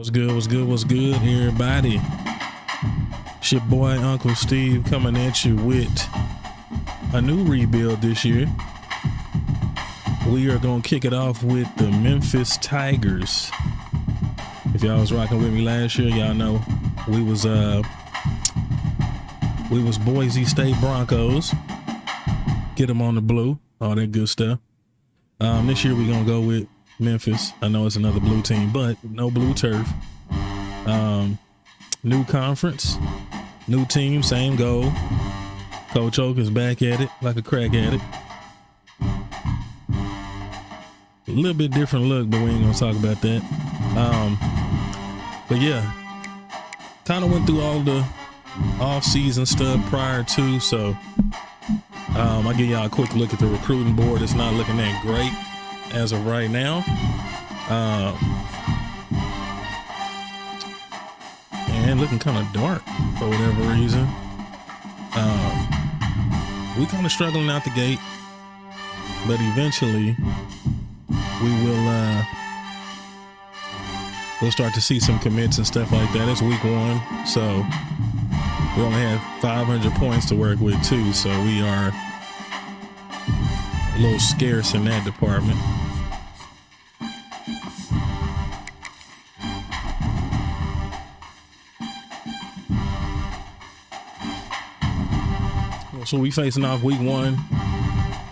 What's good? What's good? What's good, everybody? It's your boy Uncle Steve coming at you with a new rebuild this year. We are gonna kick it off with the Memphis Tigers. If y'all was rocking with me last year, y'all know we was Boise State Broncos. Get them on the blue, all that good stuff. This year we're gonna go with Memphis. I know it's another blue team, but no blue turf. New conference, new team, same goal. Coach Oak is back at it like a crack addict. A little bit different look, but we ain't gonna talk about that. But yeah, kind of went through all the off-season stuff prior to, so I'll give y'all a quick look at the recruiting board. It's not looking that great as of right now. And looking kind of dark for whatever reason. We kind of struggling out the gate, but eventually we'll start to see some commits and stuff like that. It's week 1, so we only have 500 points to work with too, so we are a little scarce in that department. So we facing off week 1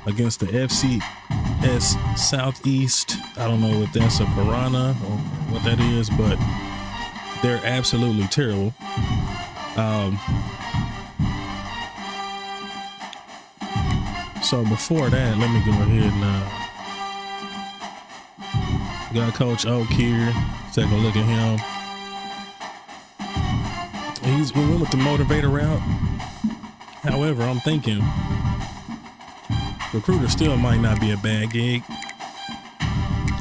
against the FCS Southeast. I don't know if that's a piranha or what that is, but they're absolutely terrible. So before that, let me go ahead and got Coach Oak here. Take a look at him. We went with the motivator route. However, I'm thinking recruiter still might not be a bad gig,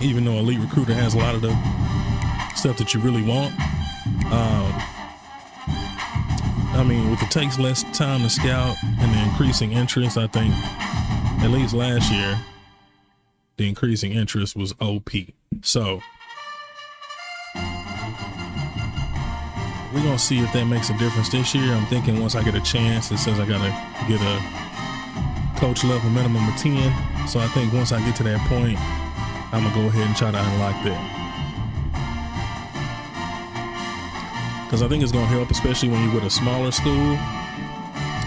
even though elite recruiter has a lot of the stuff that you really want. I mean, if it takes less time to scout and the increasing interest, I think at least last year, the increasing interest was OP. So we're going to see if that makes a difference this year. I'm thinking once I get a chance, it says I got to get a coach level minimum of 10. So I think once I get to that point, I'm going to go ahead and try to unlock that. Because I think it's going to help, especially when you're with a smaller school.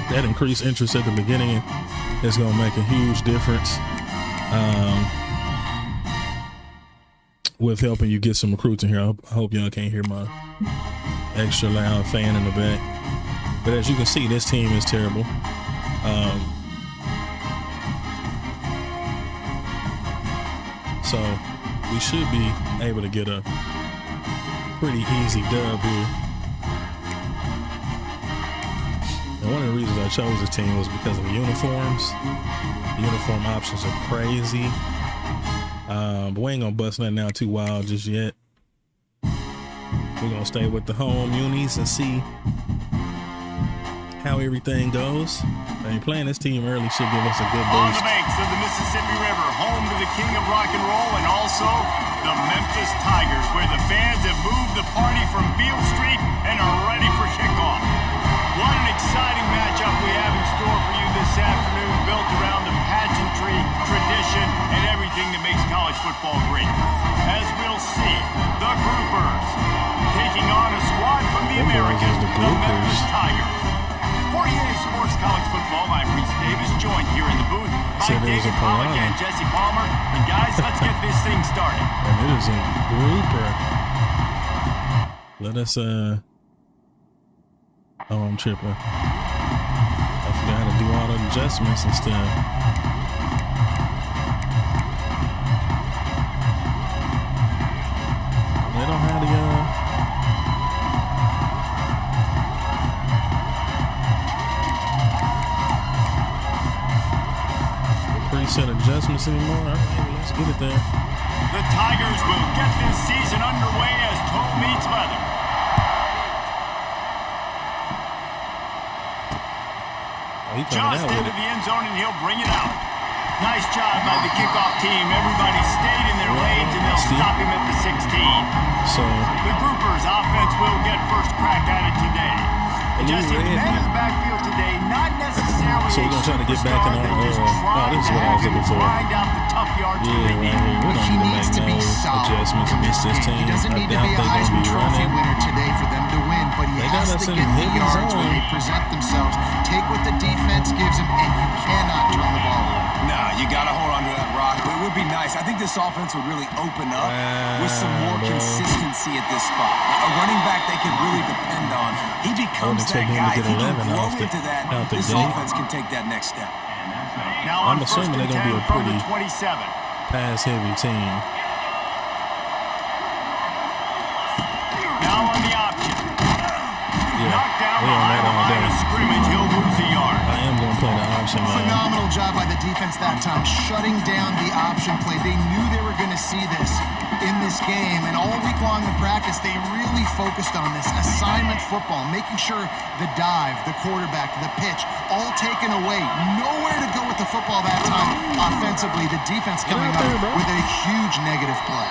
That increased interest at the beginning is going to make a huge difference with helping you get some recruits in here. I hope y'all can't hear my extra loud fan in the back. But as you can see, this team is terrible. So we should be able to get a pretty easy dub here. And one of the reasons I chose this team was because of the uniforms. The uniform options are crazy. But we ain't gonna bust nothing out too wild just yet. We're gonna stay with the home unis and see how everything goes. I mean, playing this team early should give us a good boost. On the banks of the Mississippi River, home to the king of rock and roll and also the Memphis Tigers, where the fans have moved the party from Beale Street and are ready for kickoff. What an exciting matchup we have in store for you this afternoon, built around the pageantry, tradition, and everything that makes college football great. As we'll see, the Groupers taking on a squad from the Americans, the Memphis Tigers. 48 Sports College Football, I'm Reese Davis, joined here in the booth by David Pollock and Jesse Palmer. And guys, let's get this thing started. And it is a grouper. Let us, oh, I'm tripping. I forgot how to do all the adjustments and stuff. They don't have the, preset adjustments anymore. All right, let's get it there. The Tigers will get this season underway as toe meets leather. Just into the end zone, and he'll bring it out. Nice job by the kickoff team. Everybody stayed in their lanes, and they'll stop him at the 16. So the Groupers offense will get first crack at it today. Just in the backfield today, not necessarily. So we're gonna try to get back in our. This is what I was looking for. Yeah, right here. We don't need to make no adjustments against this team. He doesn't need to be a Heisman Trophy winner today for them to win, but he has to get the yards when they present themselves. Take what the defense gives him, and you cannot turn the ball over. No, you got to hold on to that rock. But it would be nice. I think this offense would really open up with some more consistency at this spot. A running back they could really depend on. He becomes that guy. If he can grow into that, this offense can take that next step. Now I'm assuming they're going to be a pretty 27. pass-heavy team. Now on the option. Yeah, knocked down we on that all behind day. a scrimmage. He'll lose a yard. I am going to play the option now. Phenomenal job by the defense that time, shutting down the option play. They knew they were going to see this in this game, and all week long in practice, they really focused on this assignment football, making sure the dive, the quarterback, the pitch, all taken away. Nowhere to go with the football that time offensively. The defense coming up with a huge negative play.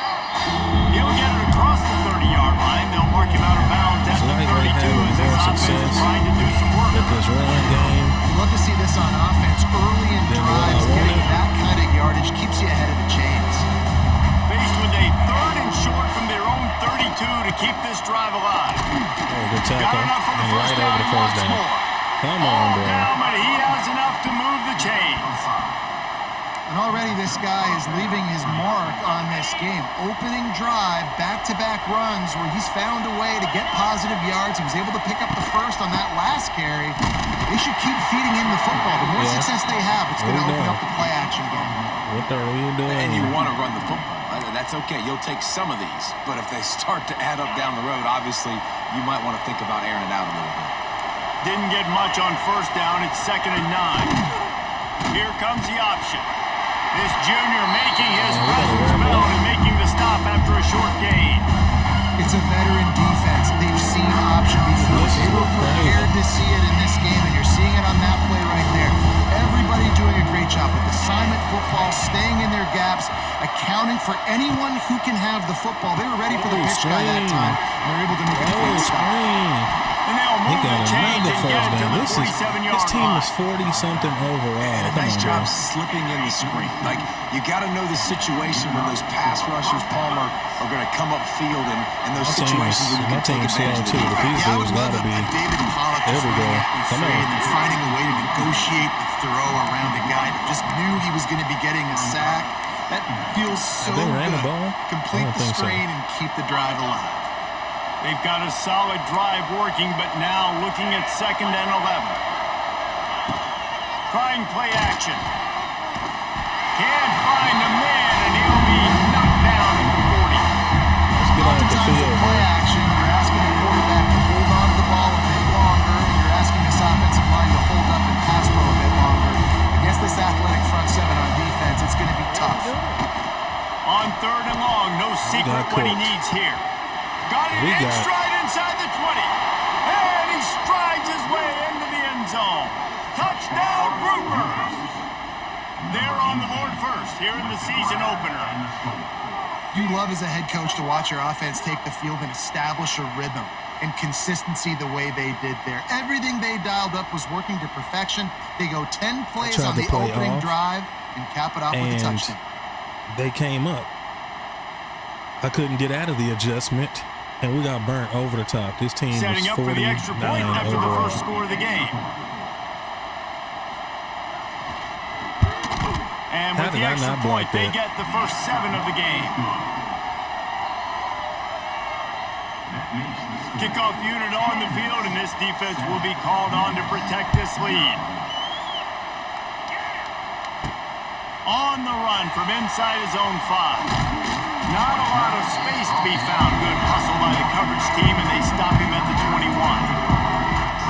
He'll get it across the 30-yard line. They'll mark him out of bounds at the 32 as this offense is trying to do some work. At this run game. You love to see this on offense early in drives. Getting that kind of yardage keeps you ahead of the chains. Faced with a 3rd and short from their own 32 to keep this drive alive. Oh, good tackle. And right over the first down. Come on, bro. But he has enough to move the chains. And already this guy is leaving his mark on this game. Opening drive, back-to-back runs where he's found a way to get positive yards. He was able to pick up the first on that last carry. They should keep feeding him the football. The more success they have, it's going to open up the play-action game. What are we doing? And you want to run the football. That's okay. You'll take some of these. But if they start to add up down the road, obviously, you might want to think about airing it out a little bit. Didn't get much on first down. It's 2nd and 9. Here comes the option. This junior making his presence felt and making the stop after a short gain. It's a veteran defense. They've seen option before. They were prepared to see it in this game, and you're seeing it on that play right there. Everybody doing a great job with assignment football, staying in their gaps, accounting for anyone who can have the football. They were ready for the pitch guy that time, and they're able to make a great stop. He got another first down. This team is 40-something overall. And a nice job slipping in the screen. Like, you got to know the situation when those pass rushers, Palmer, are going to come upfield in those situations where you can take advantage of the defense. These dudes got to be. There we go. Come on. And finding a way to negotiate the throw around a guy that just knew he was going to be getting a sack. That feels so good. Complete the screen and keep the drive alive. They've got a solid drive working, but now looking at 2nd and 11. Trying play action. Can't find a man, and he'll be knocked down at the 40. Let's get on the field. Play action. You're asking the quarterback to hold on to the ball a bit longer, and you're asking this offensive line to hold up and pass pro a bit longer. Against this athletic front seven on defense, it's going to be tough. On 3rd and long, no secret what he needs here. Got it in stride inside the 20. And he strides his way into the end zone. Touchdown, Groupers. They're on the board first here in the season opener. You love as a head coach to watch your offense take the field and establish a rhythm and consistency the way they did there. Everything they dialed up was working to perfection. They go 10 plays on the opening drive and cap it off with a touchdown. They came up. I couldn't get out of the adjustment. And we got burnt over the top. This team setting was up for the extra point after the first score of the game. And with the extra point, they get the first 7 of the game. Kickoff unit on the field, and this defense will be called on to protect this lead. On the run from inside his own 5. Not a lot of space to be found. Good hustle by the coverage team, and they stop him at the 21.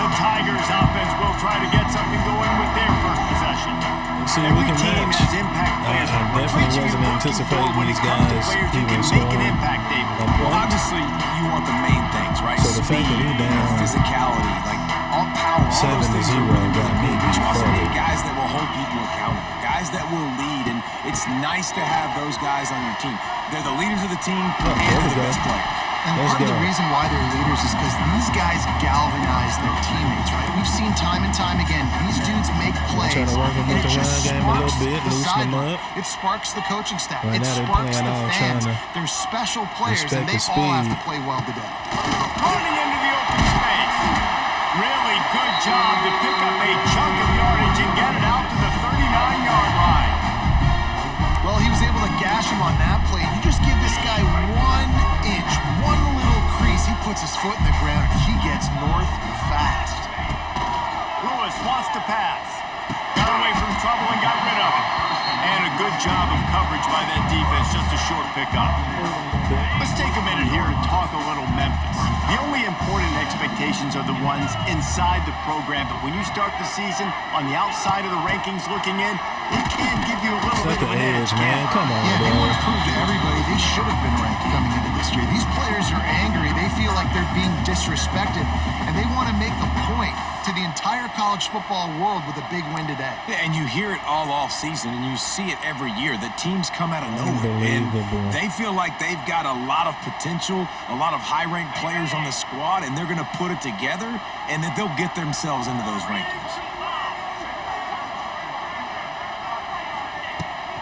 The Tigers offense will try to get something going with their first possession. Every team has impact players. I definitely wasn't anticipating these guys even scoring. Well, obviously, you want the main things, right? So the fact that we're down physicality, like all power, 7-0 got me. Guys that will hold people accountable. Guys that will lead It's nice to have those guys on your team. They're the leaders of the team, and they're the best players. And part of the reason why they're leaders is because these guys galvanize their teammates, right? We've seen time and time again, these dudes make plays, trying to work them and with it the just run game a little sparks bit, the loosen them sideline. up. It sparks the coaching staff. Right It now they're sparks playing the all fans. trying to They're special players, and respect they the all have speed. to play well today. Running into the open space. Really good job to pick up a chunk of yardage and get it out to the 39-yard line. Well, he was able to gash him on that play. You just give this guy 1 inch, one little crease. He puts his foot in the ground. He gets north fast. Lewis wants to pass. Got away from trouble and got rid of it. And a good job of coverage by that defense. Just a short pickup. Let's take a minute here to talk a little Memphis. The only important expectations are the ones inside the program, but when you start the season on the outside of the rankings looking in, it can give you a little bit of an edge, man. Come on, Yeah, they bro. want to prove to everybody they should have been ranked coming into this year. These players are angry. They feel like they're being disrespected, and they want to make a point to the entire college football world with a big win today. Yeah, and you hear it all off season, and you see it every year. The teams come out of nowhere, and Unbelievable. they feel like they've got a lot of potential, a lot of high-ranked players on the squad, and they're going to put it together, and that they'll get themselves into those rankings.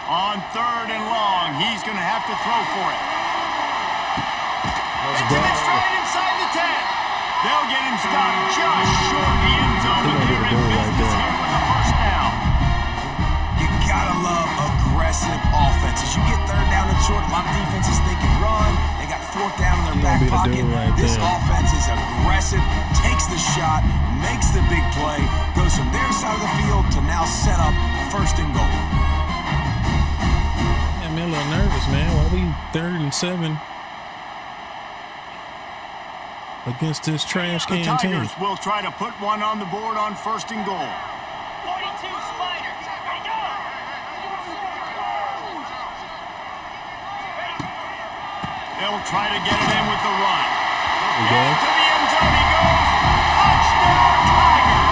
On 3rd and long, he's going to have to throw for it. Let's It's go. in straight inside the 10. They'll get him stopped just short of the end zone, but they're in business here with the first down. You gotta love aggressive offenses. You get 3rd down and short, a lot of defenses they can run. They got 4th down in their back be the pocket. dude right This there. offense is aggressive, takes the shot, makes the big play, goes from their side of the field to now set up 1st and goal. I'm a little nervous, man. Why we 3rd and 7 against this trash The can team? Tigers will try to put one on the board on 1st and goal. 42 Spiders. Ready, go! They'll try to get it in with the run. There we go. Into the end zone he goes. Touchdown, Tigers!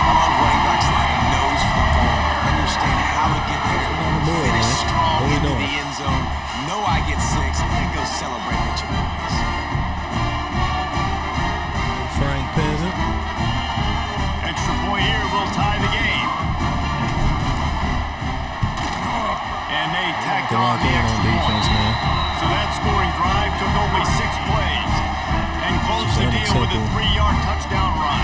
I love running backs that have a nose for the ball, understand how to get there, board, finish man. strong What we into doing? the end zone, know I get 6, and then go celebrate with your boys. Frank Peasant. Extra point here will tie the game. And they tacked They on lock the in on extra defense, point. man. So that scoring drive took only 6 plays and closed the deal with a 3-yard touchdown run.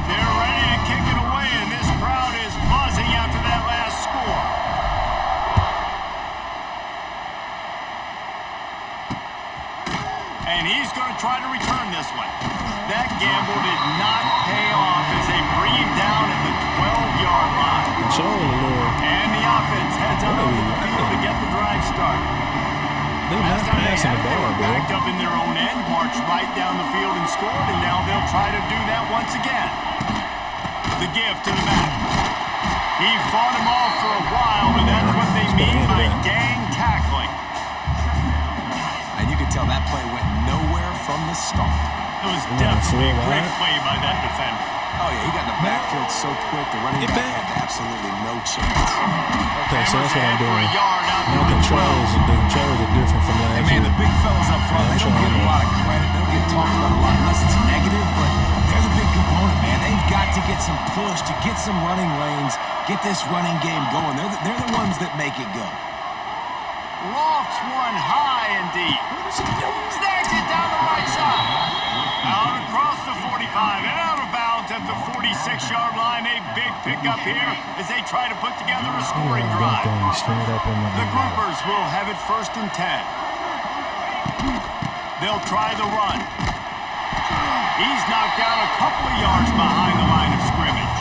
They're ready to kick it away, and this crowd is buzzing after that last score. And he's going to try to return this one. That gamble did not pay off as they bring him down at the 12-yard line. Control the Lord. And the offense heads on over the field to get the drive started. They're not Last time they passing had the it, they ball, were bro. backed up in their own end, marched right down the field and scored, and now they'll try to do that once again. The give to the back. He fought him off for a while, but that's what they mean by gang tackling. And you can tell that play went nowhere from the start. It was They went definitely a full great wide. play by that defender. Oh, yeah, he got in the backfield so quick, the running Get back back. had absolutely no chance. Okay, so that's what I'm Hammers ahead for a doing. yard out Now to the 12. the controls are different from And last man, year. the big fellas up front, they don't get a lot of credit. They don't get talked about a lot unless it's negative, but they're the big component, man. They've got to get some push, to get some running lanes, get this running game going. They're the ones that make it go. Lofts one high and deep. Snags it down the right side. Out across the 45 and out of bounds at the 46-yard line. A big pickup here as they try to put together a scoring drive. Straight up in The Groupers will have it 1st and 10. They'll try the run. He's knocked down a couple of yards behind the line of scrimmage.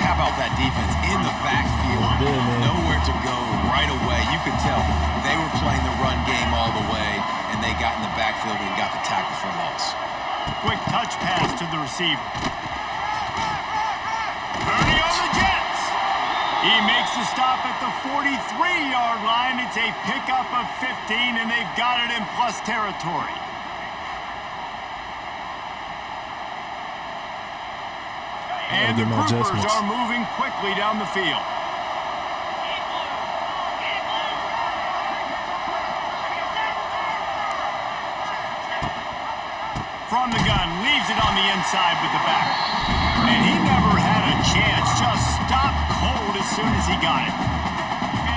How about that defense in the backfield? Good, man. Nowhere to go right away. You could tell they were playing the run game all the way, and they got in the backfield and got the tackle for a loss. Quick touch pass to the receiver. Purdy on the Jets. He makes the stop at the 43-yard line. It's a pickup of 15, and they've got it in plus territory. And the Groupers are moving quickly down the field. from the gun, leaves it on the inside with the back. And he never had a chance, just stopped cold as soon as he got it.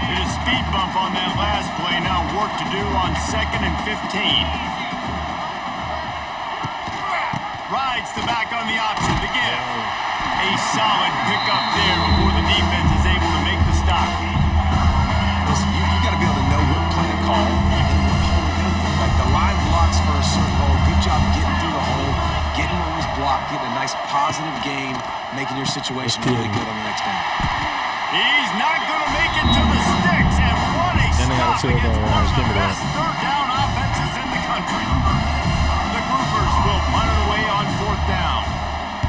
Did a speed bump on that last play, now work to do on 2nd and 15. Rides the back on the option to give. A solid pickup there before the defense is able to make the stop. Listen, you got to be able to know what play to call and what hole to go for. Like the line blocks for a certain hole. Good job getting through the hole, getting what was blocked, getting a nice positive gain, making your situation really good on the next down. He's not going to make it to the sticks, and what a stop against one of the best third down offenses in the country. The Groupers will punt it away on 4th down.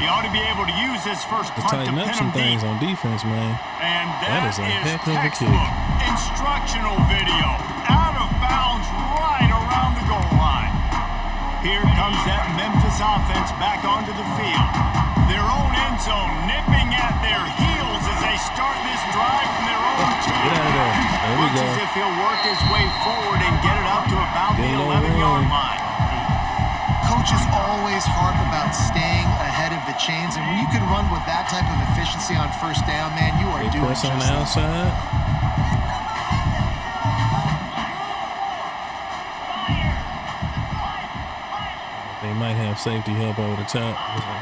He ought to be able to use his first punt to tighten pin up him some deep. things on defense, man. And that is a heck of a textbook kick. instructional video. Out of bounds right around the goal line. Here comes that Memphis offense back onto the field. Their own end zone nipping at their heels as they start this drive from their own 2. Get out of there. There we Looks go. as if he'll work his way forward and get it out to about the 11-yard line. Coaches always harp about staying ahead of the chains, and when you can run with that type of efficiency on 1st down, man, you are doing Press just on the that. outside. They might have safety help over the top.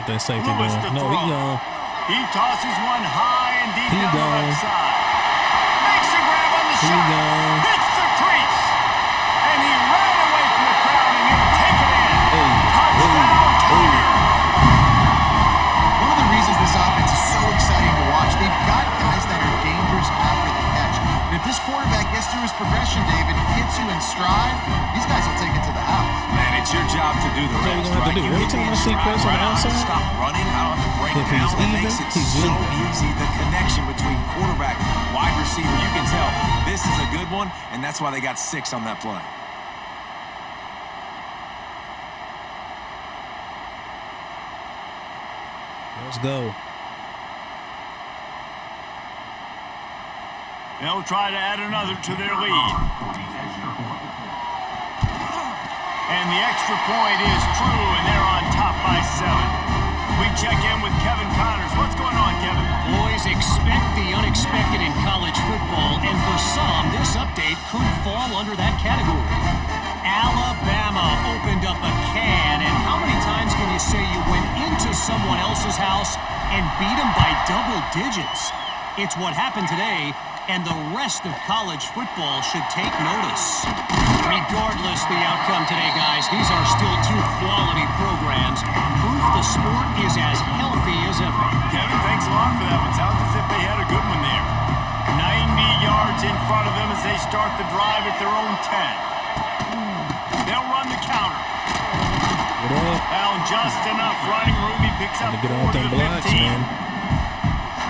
That safety Lewis to doing. No, he throw. gone. He tosses one high and deep He down the gone. left side. Makes a grab on the He shot. gone. Hits the crease. And he ran away from the crowd and he'll take it in. Touchdown, Tiger. One of the reasons this offense is so exciting to watch, they've got guys that are dangerous after the catch. And if this quarterback gets through his progression, David, hits you in stride, these guys will take it to the house. Man, it's your job to do the That's what rest, we're gonna have right? to do. You Every hit me time I in see stride, press on the right? I don't have to outside, stop running. I don't have to break if he's down. It even, makes it he's so leaving. easy. The connection between quarterback, wide receiver, you can tell this is a good one, and that's why they got 6 on that play. Let's go. They'll try to add another to their lead. And the extra point is true, and they're on top by 7. We check in with Kevin Connors. What's going on, Kevin? Boys, expect the unexpected in college football, and for some, this update could fall under that category. Alabama opened up a can, and how many times can you say you went into someone else's house and beat them by double digits? It's what happened today, and the rest of college football should take notice. Regardless the outcome today, guys, these are still 2 quality programs. Proof the sport is as healthy as ever. Kevin, thanks a lot for that one. Sounds as if they had a good one there. 90 yards in front of them as they start the drive at their own 10. They'll run the counter. Found just enough running room. He picks up Gotta get 4 on to them the blocks, 15. man.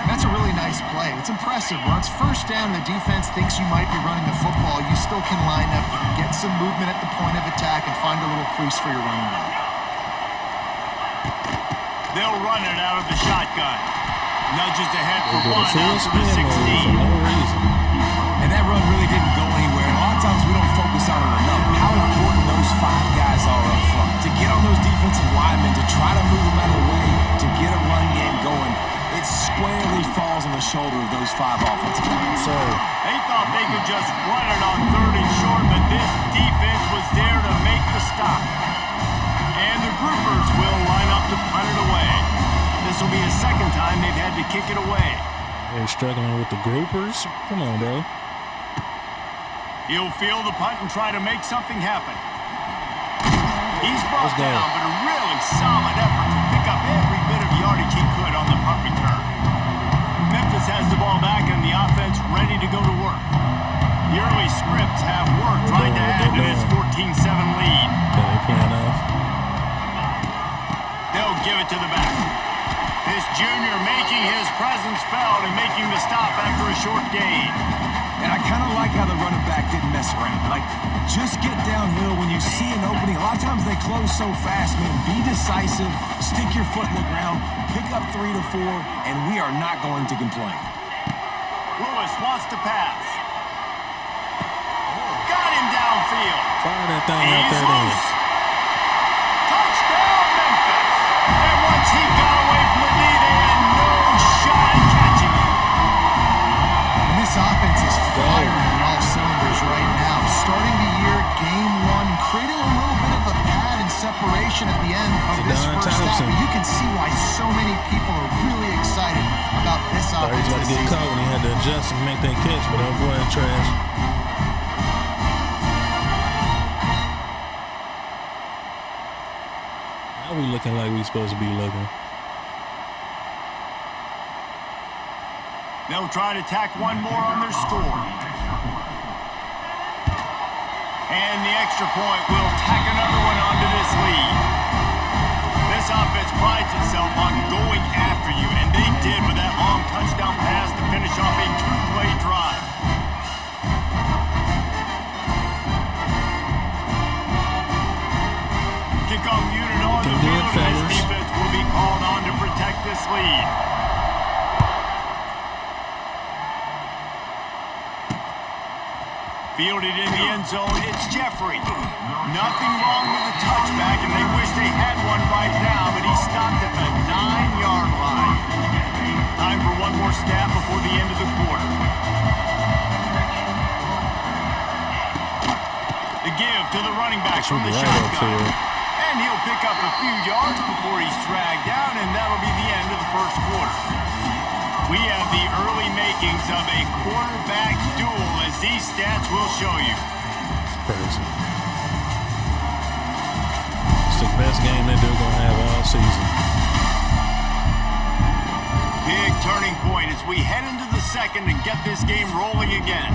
That's a really nice play. It's impressive. Once 1st down, the defense thinks you might be running the football. You still can line up, you can get some movement at the point of attack, and find a little crease for your running back. They'll run it out of the shotgun. Nudges ahead for We'll 1 do a full out to the spin move 16. for no reason. And that run really didn't go anywhere. And a lot of times we don't focus on it enough. How important those 5 guys are up front. To get on those defensive linemen, to try to move them out of the way, to get a run game going, it squarely falls on the shoulder of those 5 offensive linemen. So, They thought they could just run it on 3rd and short, but this defense was there to make the stop. And the Groupers will line up to punt it away. This will be the 2nd time they've had to kick it away. they're struggling with the groupers. Come on, bro. He'll field the punt and try to make something happen. He's brought Let's go. down, but a really solid effort to pick up every bit of yardage he could on the punt return. Memphis has the ball back and the offense ready to go to work. The early scripts have worked, trying to add to this 14-7 lead. Okay, they playing off. They'll give it to the back. This junior making his presence felt and making the stop after a short gain. And I kind of like how the running back didn't mess around. Like, just get downhill when you see an opening. A lot of times they close so fast, man. Be decisive, stick your foot in the ground, pick up 3 to 4, and we are not going to complain. Lewis wants to pass. Got him downfield. Fire that thing out He's there then. loose. Touchdown, celebration at the end of this first half, but you can see why so many people are really excited about this offense. He's about to get caught when he had to adjust and make that catch, but oh boy, trash. Now we looking like we supposed to be looking. They'll try to tack one more on their score. And the extra point will tack another one onto this lead. This offense prides itself on going after you, and they did with that long touchdown pass to finish off a two-play drive. Kickoff unit on the field, and this defense will be called on to protect this lead. Fielded in the end zone, it's Jeffrey. Nothing wrong with the touchback, and they wish they had one right now, but he stopped at the 9-yard line. Time for one more snap before the end of the quarter. The give to the running back from the shotgun. And he'll pick up a few yards before he's dragged down, and that'll be the end of the first quarter. We have the early makings of a quarterback duel, as these stats will show you. It's crazy. It's the best game that they're going to have all season. Big turning point as we head into the second and get this game rolling again.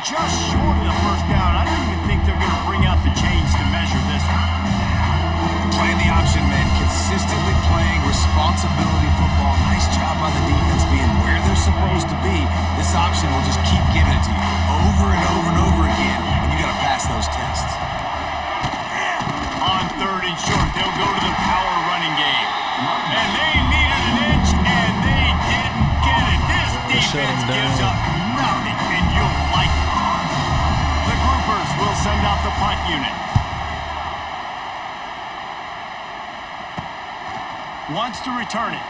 Just short of the first down. I don't even think they're going to bring out the chains to measure this one. Playing the option, man. Consistently playing responsibility football. Nice job by the defense being where they're supposed to be. This option will just keep giving it to you over and over and over again, and you got to pass those tests. On third and short, they'll go to the power running game. And they needed an inch, and they didn't get it. This defense gives up nothing, and you'll like it. Will send out the punt unit. Wants to return it.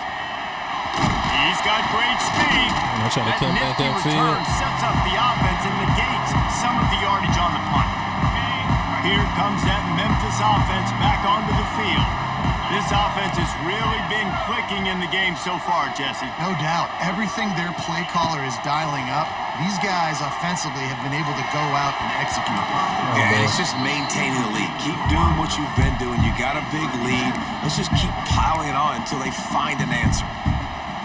He's got great speed. That nifty return sets up the offense and negates some of the yardage on the punt. Here comes that Memphis offense back onto the field. This offense has really been clicking in the game so far, Jesse. No doubt. Everything their play caller is dialing up, these guys offensively have been able to go out and execute. Yeah, it's just maintaining the lead. Keep doing what you've been doing. You got a big lead. Let's just keep piling it on until they find an answer.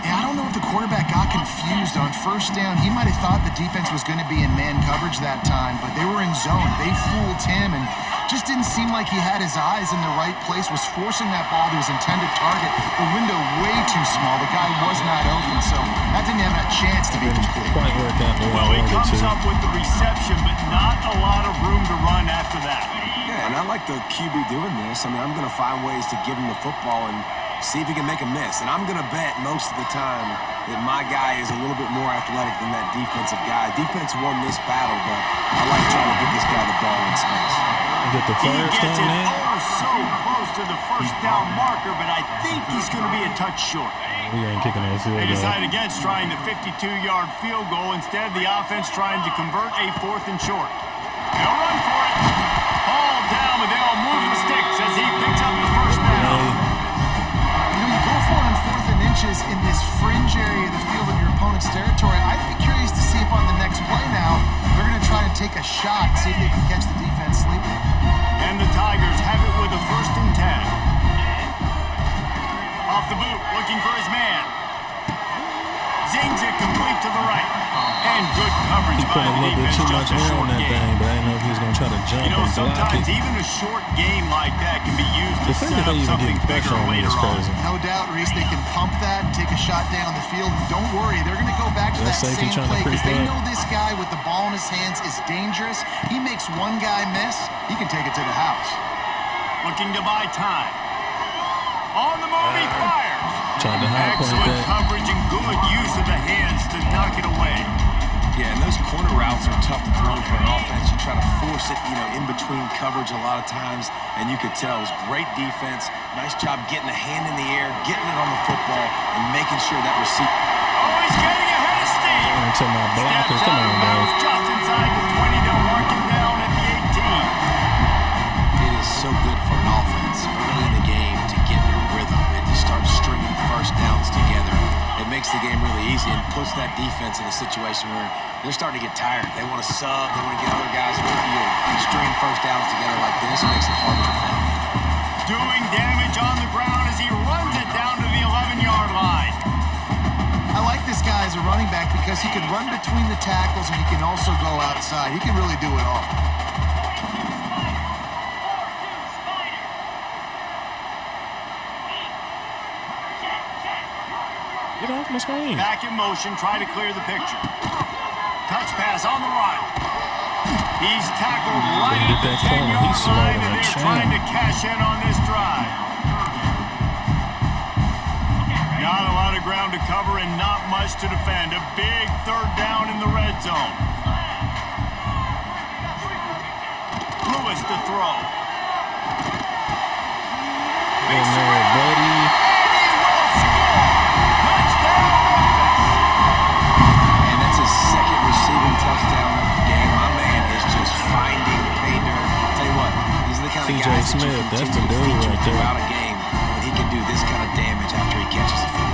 Yeah, I don't know if the quarterback got confused on first down. He might have thought the defense was going to be in man coverage that time, but they were in zone. They fooled him and just didn't seem like he had his eyes in the right place, was forcing that ball to his intended target. The window way too small. The guy was not open, so that didn't have a chance to be complete. Quite work out the way well, he comes up with the reception, but not a lot of room to run after that. Yeah, and I like the QB doing this. I mean, I'm going to find ways to give him the football and see if he can make a miss. And I'm going to bet most of the time that my guy is a little bit more athletic than that defensive guy. Defense won this battle, but I like trying to get this guy the ball in space. Get the he first gets it down, so close to the first down marker, but I think he's going to be a touch short. We ain't kicking no field goal. They decide against trying the 52-yard field goal. Instead, the offense trying to convert a fourth and short. They'll run for it. Ball down, but they'll move the sticks as he picks up the first down. You go for it on fourth and inches in this fringe area of the field in your opponent's territory. I'd be curious to see if on the next play now they're going to try to take a shot, see if they can catch the defense sleeping. And the Tigers have it with a 1st and 10. Off the boot, looking for his man. Zings it complete to the right. And good coverage He put by a the little bit defense. too Just much a air short on that game. thing, but I didn't know if he was going to try to jump You know, and block sometimes it. even a short game like that can be used to The fact set that up they even something get pressure bigger on me later is on. crazy. No doubt, Reese, they can pump that and take a shot down the field. Don't worry, they're going to go back to that safety same trying to play because creep they up. know this guy with the ball in his hands is dangerous. He makes one guy miss, he can take it to the house. Looking to buy time. On the move, he fires. Tried to high point Excellent that. coverage and good use of the hands to knock it away. Yeah, and those corner routes are tough to throw for an offense. You try to force it, in between coverage a lot of times, and you could tell it was great defense. Nice job getting a hand in the air, getting it on the football, and making sure that receiver. Oh, he's getting ahead of Steve. Into my blocker. Come on, man. Just inside the 20. They'll mark him down at the 18. It is so good for an offense early in the game to get in a rhythm and to start stringing first downs together. It makes the game really easy and puts that defense in a situation where they're starting to get tired. They want to sub. They want to get other guys in the field. Stringing first downs together like this makes it hard to defend. Doing damage on the ground as he runs it down to the 11-yard line. I like this guy as a running back because he can run between the tackles and he can also go outside. He can really do it all. Get off my screen. Back in motion, try to clear the picture. Touch pass on the run. He's tackled right at the 10-yard line, and they're trying to cash in on this drive. Not a lot of ground to cover and not much to defend. A big third down in the red zone. Lewis to throw. In there, buddy. And that's his second receiving touchdown of the game. My man is just finding pay dirt. I'll tell you what, these are the kind of C.J. guys Smith, that you that's continue the to dude feature right there. throughout a game when he can do this kind of damage after he catches the football.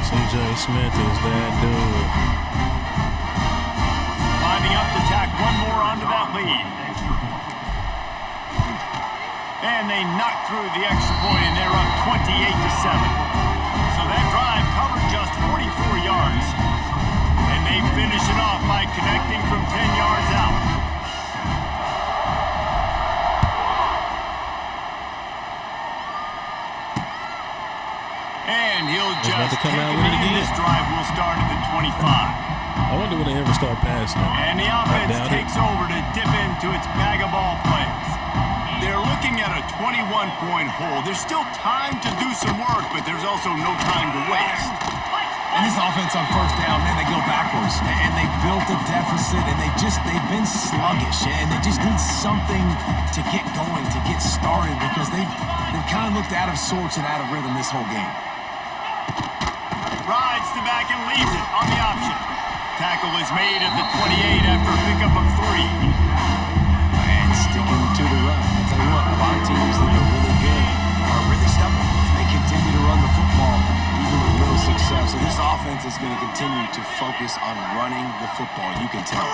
C.J. Smith is that dude. Lining up to tack one more onto that lead. And they knock through the extra point, and they're up 28-7. So that drive covered just 44 yards. And they finish it off by connecting from 10 yards out. And he'll He's about just to come take out it with it in. again. This drive will start at the 25. I wonder when they ever start passing it. And the I offense doubt it. takes over to dip into its bag of ball plays. They're looking at a 21-point hole. There's still time to do some work, but there's also no time to waste. And this offense on first down, man, they go backwards. And they built a deficit, and they've been sluggish. And they just need something to get going, to get started, because they've kind of looked out of sorts and out of rhythm this whole game. Rides the back and leaves it on the option. Tackle is made at the 28 after a pickup of 3. And sticking to the run. I'll tell you what, a lot of teams that are really good are really stubborn. And they continue to run the football, even with little success. So this offense is going to continue to focus on running the football. You can tell.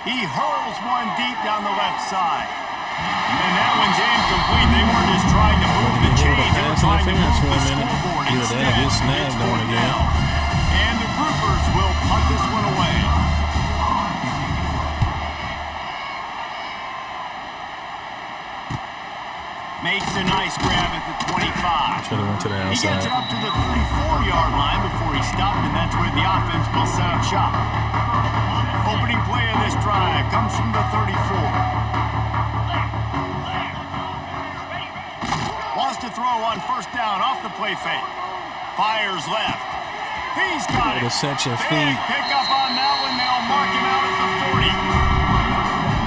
He hurls one deep down the left side. And that one's incomplete. They weren't just trying to move the chains. They were trying to move the scoreboard instead. It's fourth down. And the Groupers will punt this one away. Makes a nice grab at the 25. Should have went to the He outside. gets it up to the 34-yard line before he stopped, and that's where the offense will set up shop. Opening play of this drive comes from the 34. Wants to throw on first down off the play fake. Fires left. He's got it. It'll set your Big feet. pickup on that one. They'll mark him out at the 40.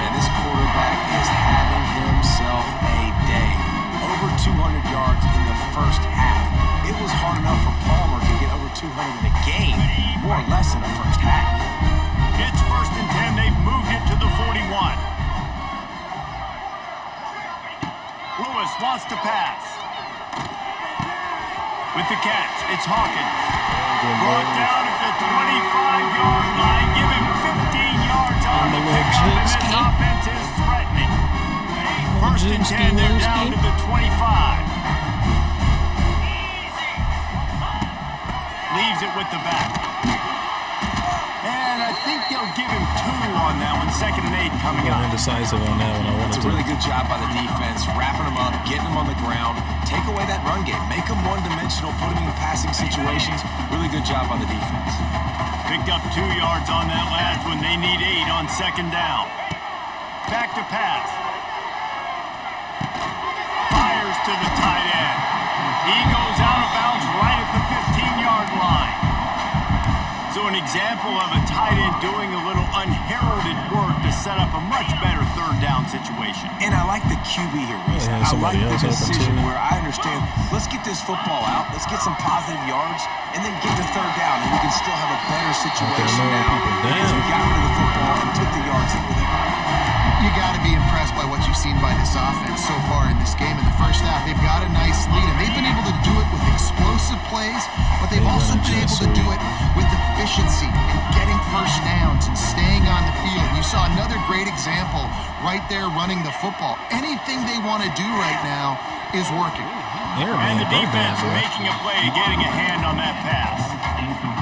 Man, this quarterback is having himself a day. Over 200 yards in the first half. It was hard enough for Palmer to get over 200 in a game, more or less in the first half. It's 1st and 10. They've moved it to the 41. Lewis wants to pass. With the catch, it's Hawkins. Brought down at the 25-yard line. Give him 15 yards on the pickup, and this offense is threatening. 1st and 10, they're down to the 25. Leaves it with the back. And I think they'll give him 2 on that one. 2nd and 8 coming I'm up. indecisive on that one. I wanted It's a to. really good job by the defense, wrapping them up, getting them on the ground, take away that run game, make them one-dimensional, put them in passing situations. Really good job by the defense. Picked up 2 yards on that last one. They need 8 on 2nd down. Back to pass. Fires to the tight end. He goes out of bounds right an example of a tight end doing a little unheralded work to set up a much better third down situation. And I like the QB here, Reese. Yeah, I like the decision too. where I understand, let's get this football out, let's get some positive yards, and then get the third down, and we can still have a better situation now because we got rid of the football and took the yards that were there. You got to be impressed by what you've seen by this offense so far in this game. In the first half, they've got a nice lead, and they've been able to do it with explosive plays, but they've also been able to do it with efficiency and getting first downs and staying on the field. You saw another great example right there running the football. Anything they want to do right now is working. And the defense making a play, getting a hand on that pass.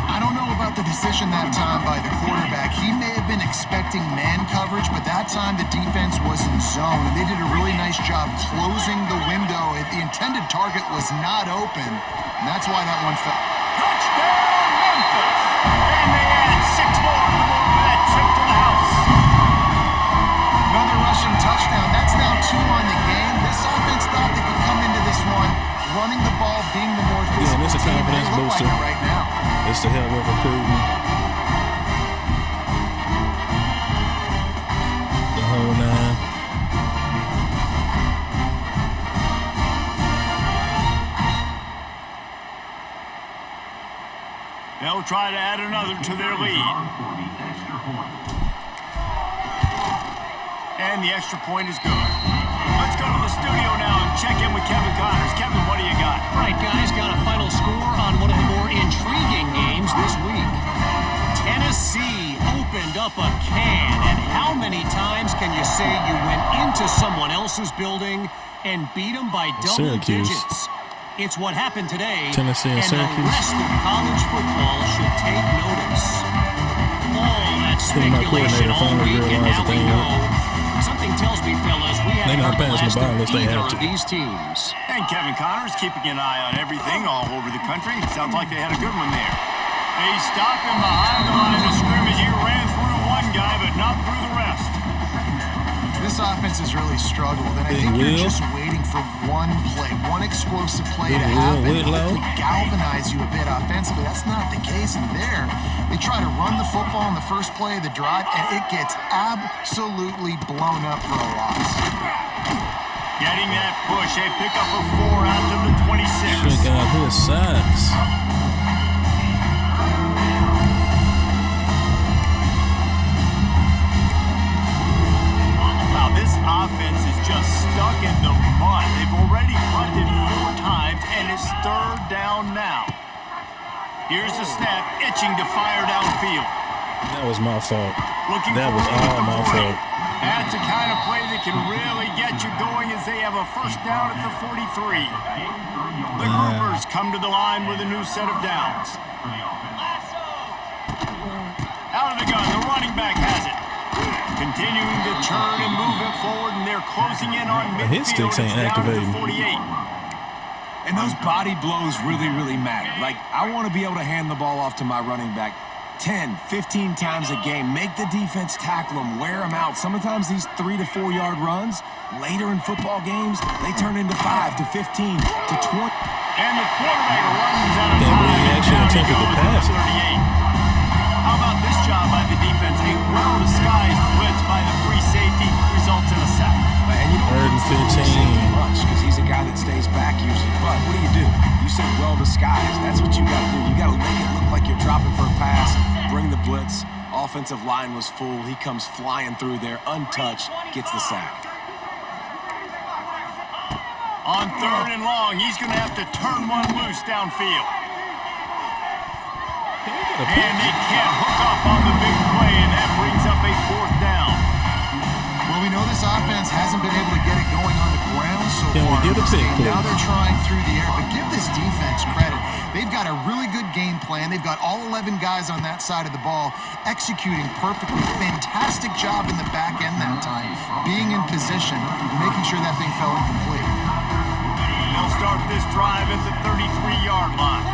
I don't know about the decision that time by the quarterback. He may have been expecting man coverage, but that time the defense was in zone, and they did a really nice job closing the window. The intended target was not open, and that's why that one fell. Touchdown, Memphis! And they add 6 more to the board with that trip to the house. Another rushing touchdown. That's now 2 on the game. This offense thought they could come into this one running the ball, being the more physical it's a team. confidence They look booster. like it right now. It's the hell of recruiting. The whole 9. They'll try to add another to their lead. And the extra point is good. Let's go to the studio now and check in with Kevin Connors. Kevin, what do you got? All right, guys, got a final score on one of the more intriguing games this week. Tennessee opened up a can, and how many times can you say you went into someone else's building and beat them by double Syracuse. digits? It's what happened today, Tennessee and the Syracuse. rest of college football should take notice. All that think my speculation coordinator all finally week, and realized now the we thing, know. Something tells me, fellas, we They haven't not heard the passing the last ball of unless they either have of to. these teams. And Kevin Connors keeping an eye on everything all over the country. Sounds like they had a good one there. They stopped him behind the line of scrimmage. He ran through one guy, but not through the rest. This offense has really struggled, and I Big think you're Will. just waiting for one play, one explosive play Big to Will, happen to Whitlow. hopefully galvanize you a bit offensively. That's not the case, and there, they try to run the football in the first play of the drive, and it gets absolutely blown up for a loss. Getting that push, a pickup of 4 out to the 26. Check out his sacks. Wow, this offense is just stuck in the mud. They've already punted 4 times, and it's 3rd down now. Here's the snap, itching to fire downfield. That was my fault. Looking That for was a look at all the my 40. fault. That's the kind of play that can really get you going as they have a first down at the 43. The Groupers come to the line with a new set of downs. Out of the gun, the running back has it. Continuing to turn and move it forward, and they're closing in on midfield. His sticks ain't It's down to the activating. 48. And those body blows really, really matter. Like, I want to be able to hand the ball off to my running back 10, 15 times a game. Make the defense tackle them, wear them out. Sometimes these 3 to 4 yard runs, later in football games, they turn into 5 to 15 to 20. And the quarterback runs out of Can't believe he time. actually Down he attempted to goes pass at it. 38. How about this job by the defense? A well-disguised blitz by the free safety results in a sack. And you don't 3rd and 15. much because he's a guy that stays back usually. But what do? You said well disguised. That's what you got to do. You got to make it look like you're dropping for a pass. Bring the blitz. Offensive line was full. He comes flying through there, untouched, gets the sack. On 3rd and long, he's going to have to turn one loose downfield. And they can't hook up on the big play, and that brings up a 4th down. Well, we know this offense hasn't been able to get it going on the ground so Can we far. get a pick, please? Now they're trying through the air, but give this defense credit. They've got a really good game plan. They've got all 11 guys on that side of the ball executing perfectly. Fantastic job in the back end that time, being in position, making sure that thing fell incomplete. They'll start this drive at the 33-yard line.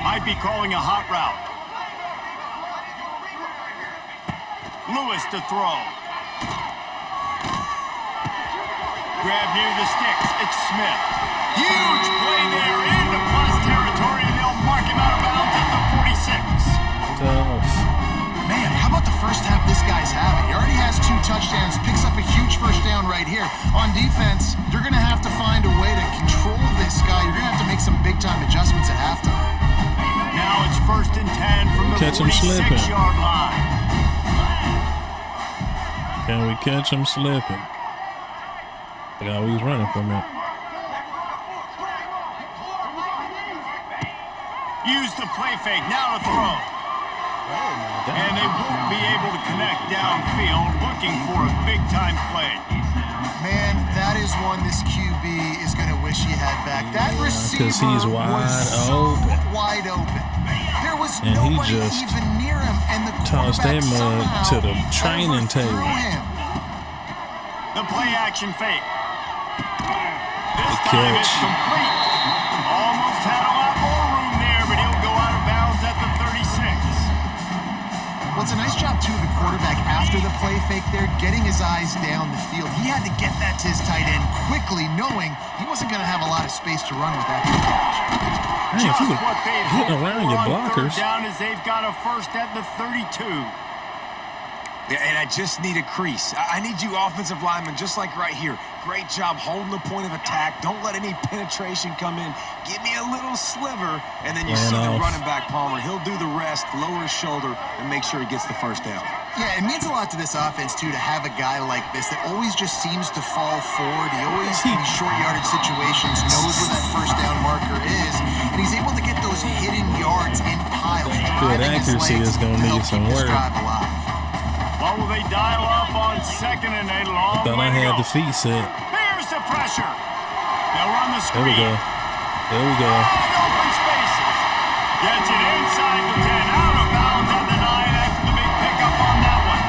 Might be calling a hot route. Lewis to throw. Grab near the sticks. It's Smith. Huge play there into plus territory, and they'll mark him out of bounds at touchdowns, picks up a huge first down right here. On defense, you're going to have to find a way to control this guy. You're going to have to make some big-time adjustments at halftime. Now it's 1st and 10 from the 46-yard line. Can we catch him slipping? Look how he's running from it. Use the play fake, now to throw. Oh my God. And they won't be able to connect downfield, looking for a big-time play. Man, that is one this QB is going to wish he had back. That receiver he's wide was so open. wide open. There was And he nobody just even near him, and the tossed that quarterback mug to the somehow training table. overthrew him. The play-action fake. This The time catch. it's complete. Almost had a lot more room there, but he'll go out of bounds at the 36. Well, it's a nice job, too, of the quarterback after the play fake there, getting his eyes down the field. He had to get that to his tight end quickly, knowing he wasn't going to have a lot of space to run with that catch. Man, if you Just what they've hitting hoped around for your on blockers. third down is they've got a first at the 32. Yeah, and I just need a crease. I need you offensive linemen, just like right here. Great job holding the point of attack. Don't let any penetration come in. Give me a little sliver, and then you see the running back, Palmer. He'll do the rest, lower his shoulder, and make sure he gets the first down. Yeah, it means a lot to this offense, too, to have a guy like this that always just seems to fall forward. He always, in these short yardage situations, knows where that first down marker is, and he's able to get those hidden yards in piles. Good accuracy is going to need some work. What will they dial up on 2nd and 8? Long Thought I way to had go. the feet set. Here's the pressure. They'll run the There screen. we go. There we go. Wide open spaces. Gets it inside the 10. Out of bounds at the 9 after the big pickup on that one.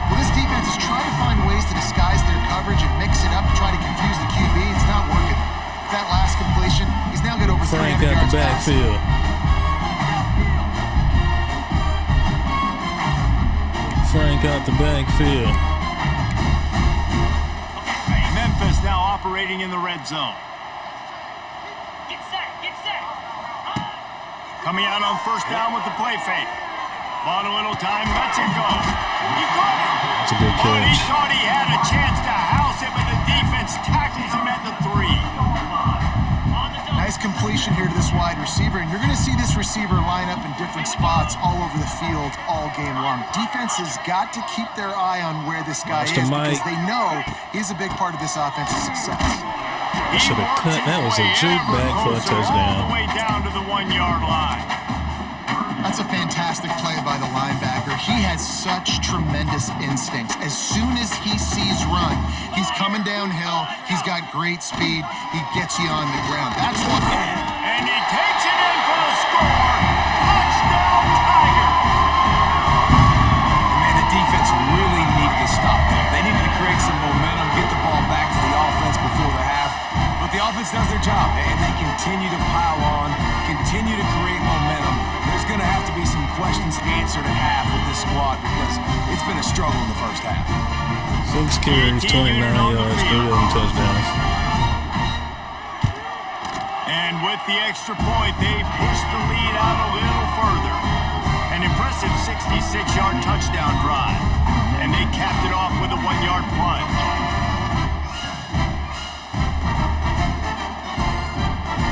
Well, this defense is trying to find ways to disguise their coverage and mix it up to try to confuse the QB. It's not working. That last completion, he's now got over 300 Frank out yards the passing. backfield. Frank out the backfield. Memphis now operating in the red zone. Get set, get set. Coming out on first down with the play fake. Bought a little time, lets it go. He caught it. That's a good But he catch. thought he had a chance to house it, but the defense tackles him at the 3. Nice completion here to this wide receiver, and you're going to see this receiver line up in different spots all over the field all game long. Defense has got to keep their eye on where this guy is because they know he's a big part of this offense's success. He should have cut. That was a juke back for a touchdown. All the way down to the 1-yard line. That's a fantastic play by the linebacker. He has such tremendous instincts. As soon as he sees run, he's coming downhill. He's got great speed. He gets you on the ground. That's what. And he takes it in for the score. Touchdown, Tigers. Man, the defense really needed to stop there. They needed to create some momentum, get the ball back to the offense before the half. But the offense does their job, and they continue to pile on, continue to create momentum. There's going to have to be some questions answered at half with this squad because it's been a struggle in the first half. 6 carries, 29 yards, 3 of them touchdowns. And with the extra point, they push the lead out a little further. An impressive 66-yard touchdown drive. And they capped it off with a 1-yard plunge.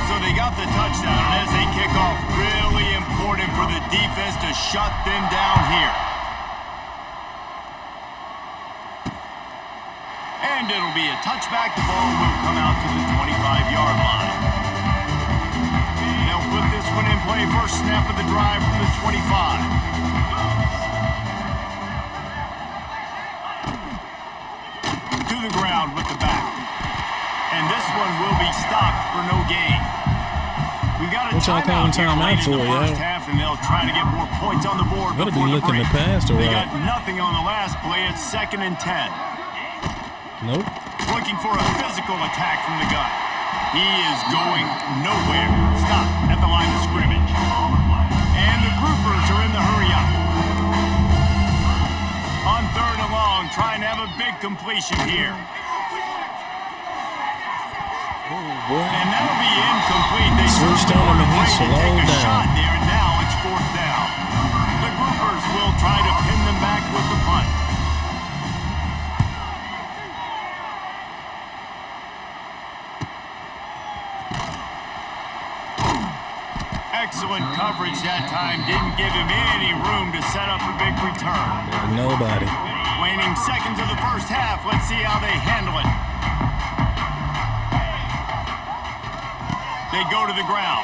So they got the touchdown, and as they kick off, really important for the defense to shut them down here. And it'll be a touchback. The ball will come out to the 25-yard line. They'll put this one in play. First snap of the drive from the 25. To the ground with the back. And this one will be stopped for no gain. We got a What y'all timeout calling here late timeout in the for, first yo? half, and they'll try to get more points on the board Better be before the looking break. to pass or They what? got nothing on the last play. It's 2nd and 10. Nope. Looking for a physical attack from the gun. He is going nowhere. Stop at the line of scrimmage. And the groupers are in the hurry up. On 3rd and long, trying to have a big completion here. And that'll be incomplete. They Switched on him and he slowed take a down. shot there, and now it's 4th down. The groupers will try to pin them back with the punt. coverage that time didn't give him any room to set up a big return. Nobody. Waning seconds of the first half. Let's see how they handle it. They go to the ground.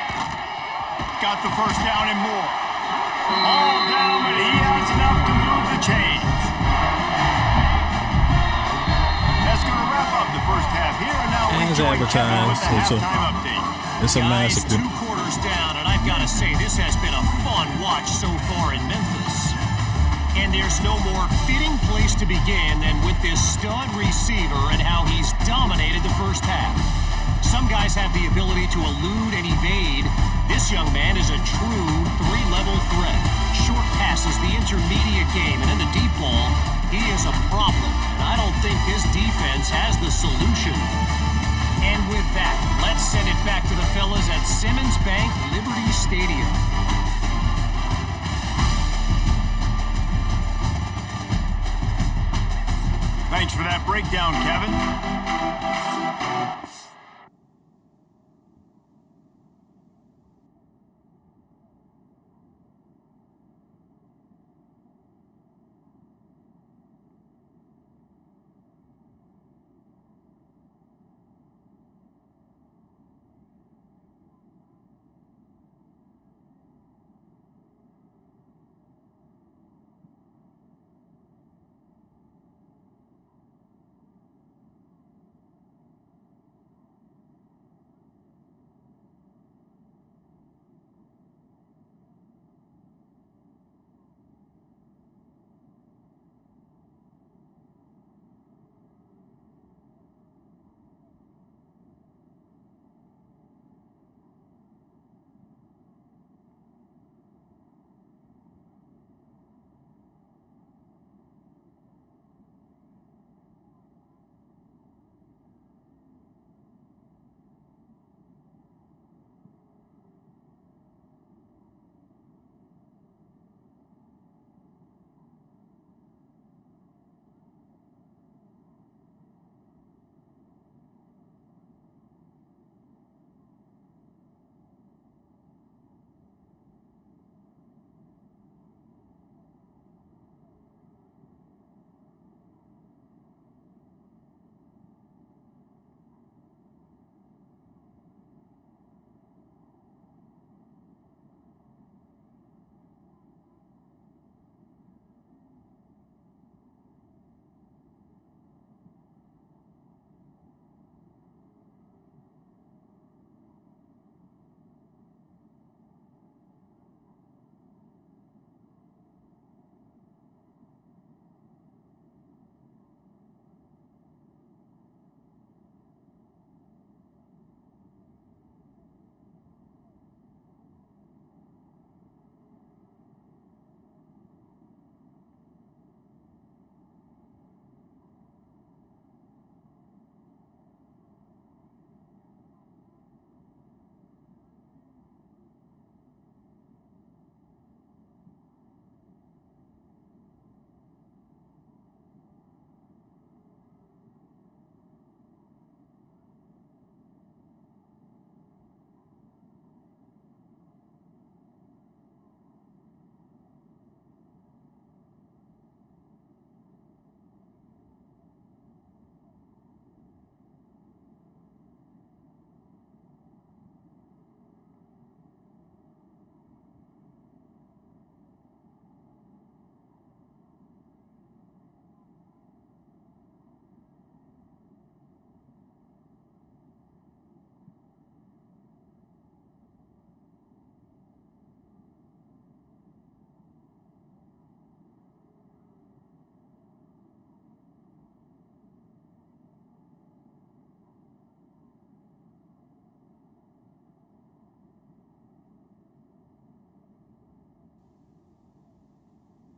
Got the first down and more. All down, but he has enough to move the chains. That's going to wrap up the first half here. And now we As join Kevin with advertised, the halftime update. It's a Guys, massacre. 2 quarters down, and I've got to say, this has been a fun watch so far in Memphis. And there's no more fitting place to begin than with this stud receiver and how he's dominated the first half. Some guys have the ability to elude and evade. This young man is a true 3-level threat. Short passes, the intermediate game, and in the deep ball, he is a problem. And I don't think this defense has the solution. And with that, let's send it back to the fellas at Simmons Bank Liberty Stadium. Thanks for that breakdown, Kevin.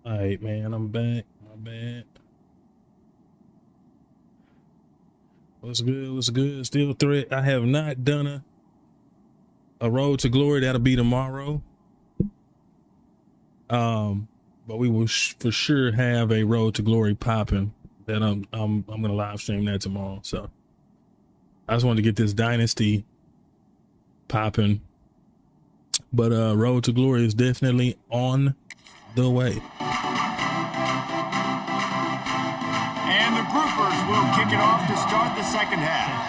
All right, man, I'm back. My bad. What's good? What's good? Still threat. I have not done a road to glory. That'll be tomorrow. But we will for sure have a road to glory popping. That I'm gonna live stream that tomorrow. So I just wanted to get this dynasty popping But Road to Glory is definitely on the way. And the Groupers will kick it off to start the second half.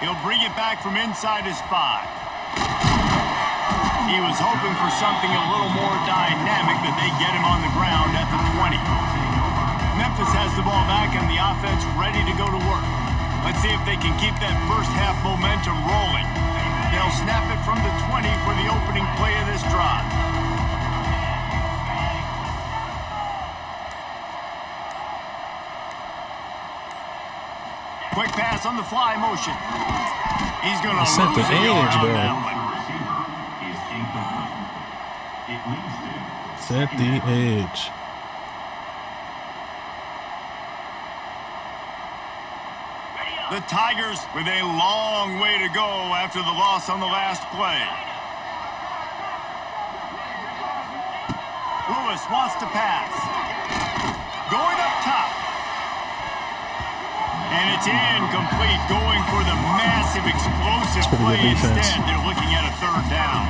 He'll bring it back from inside his 5. He was hoping for something a little more dynamic, but they get him on the ground at the 20. Memphis has the ball back and the offense ready to go to work. Let's see if they can keep that first half momentum rolling. They'll snap it from the 20 for the opening play of this drive. Quick pass on the fly motion. He's going to lose the yard on that one. Set the edge. The Tigers with a long way to go after the loss on the last play. Lewis wants to pass. Going up top. And it's incomplete, going for the massive explosive play instead. They're looking at a third down.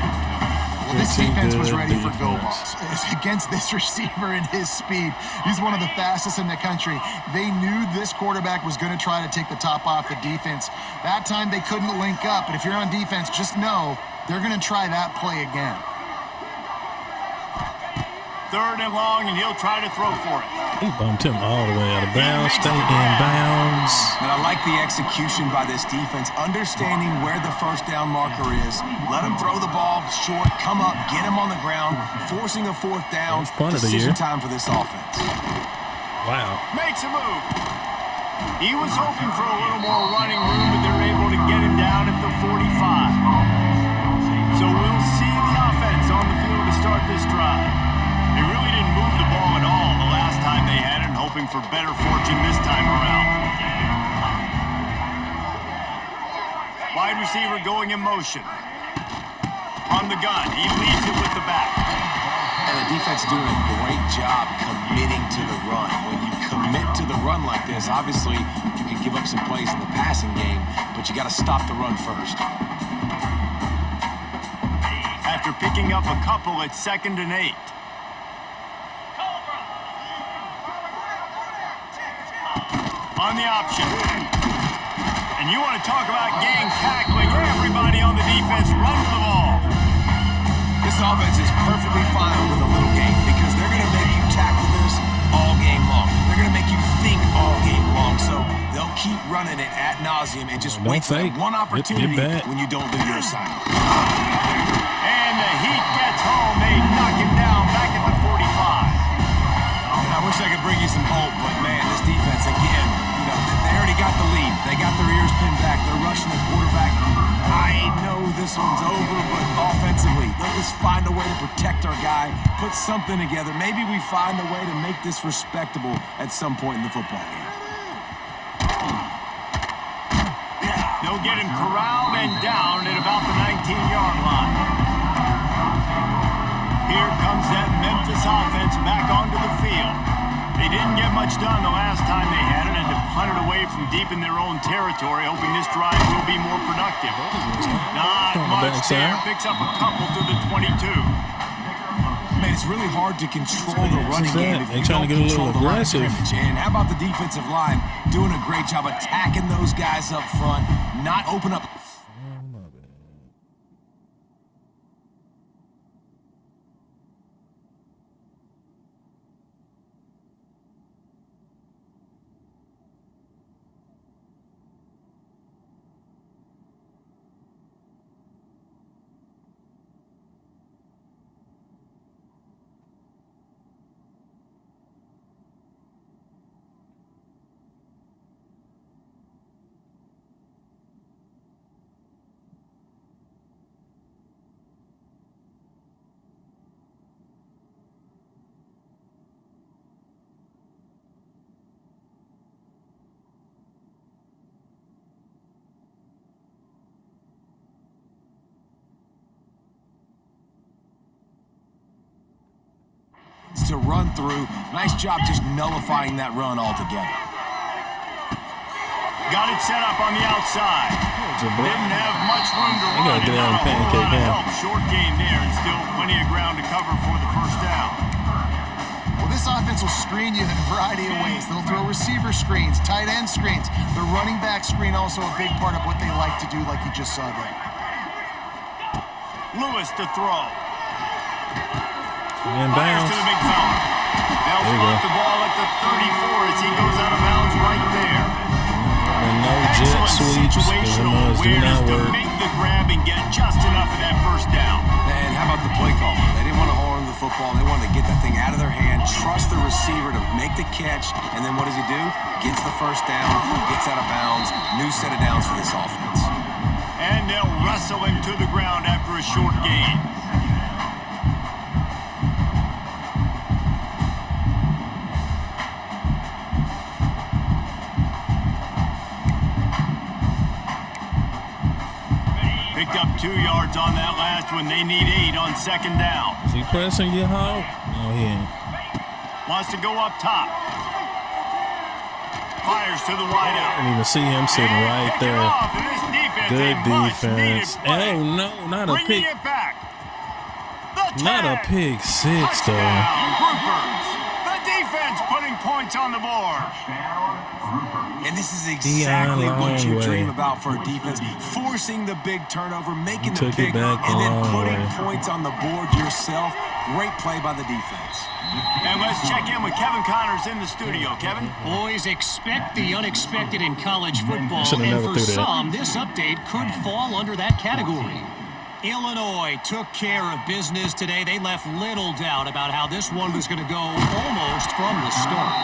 Well, this defense was ready for go balls. Against this receiver and his speed, he's one of the fastest in the country. They knew this quarterback was going to try to take the top off the defense. That time they couldn't link up, but if you're on defense, just know they're going to try that play again. Third and long, and he'll try to throw for it. He bumped him all the way out of bounds, stay in bounds. And I like the execution by this defense, understanding where the first down marker is. Let him throw the ball short, come up, get him on the ground, forcing a fourth down. Decision time for this offense. Wow. Makes a move. He was hoping for a little more running room, but they're able to get him down at the 45. So we'll see the offense on the field to start this drive. They really didn't move the ball at all the last time they had it, hoping for better fortune this time around. Wide receiver going in motion. On the gun, he leads it with the back. And the defense doing a great job committing to the run. When you commit to the run like this, obviously you can give up some plays in the passing game, but you got to stop the run first. After picking up a couple at 2nd and 8. On the option. And you want to talk about gang tackling. Everybody on the defense run to the ball. This offense is perfectly fine with a little game because they're going to make you tackle this all game long. They're going to make you think all game long. So they'll keep running it ad nauseum and just wait for that one opportunity when you don't do your assignment. And the Heat gets home. They knock him down back at the 45. And I wish I could bring you some hope, but man, this defense again, they already got the lead. They got their ears pinned back. They're rushing the quarterback. I know this one's over, but offensively, let's find a way to protect our guy, put something together. Maybe we find a way to make this respectable at some point in the football game. They'll get him corralled and down at about the 19-yard line. Here comes that Memphis offense back onto the field. They didn't get much done the last time they had it and to punt it away from deep in their own territory, hoping this drive will be more productive. Not much there. Picks up a couple to the 22. Man, it's really hard to control the running game if you don't control the line of scrimmage. And how about the defensive line doing a great job attacking those guys up front, not open up. To run through. Nice job just nullifying that run altogether. Got it set up on the outside. Didn't have much room to run. Get out and pancake him. Short game there and still plenty of ground to cover for the first down. Well, this offense will screen you in a variety of ways. They'll throw receiver screens, tight end screens. The running back screen also a big part of what they like to do, like you just saw there. Lewis to throw. And Fires bounce. to the big fella. They'll spot the ball at the 34 as he goes out of bounds right there. And no jet sweeps. Situational awareness to make the grab and get just enough of that first down. And how about the play call? They didn't want to hold on to the football. They wanted to get that thing out of their hand, trust the receiver to make the catch, and then what does he do? Gets the first down, gets out of bounds. New set of downs for this offense. And they'll wrestle him to the ground after a short gain. Picked up 2 yards on that last one. They need 8 on second down. Is he pressing you, Hawk? No, he ain't. Wants to go up top. Fires to the wideout. I didn't even see him sitting right there. Good defense. Oh, no, not a pick. It back. Not a pick six, though. Groupers. The defense putting points on the board. And this is exactly what you way. dream about for a defense. Forcing the big turnover, making the Took pick, it back and then long putting way. points on the board yourself. Great play by the defense. And let's check in with Kevin Connors in the studio. Kevin? Boys, expect the unexpected in college football, Should've and never for threw that. some, this update could fall under that category. Illinois took care of business today. They left little doubt about how this one was going to go almost from the start.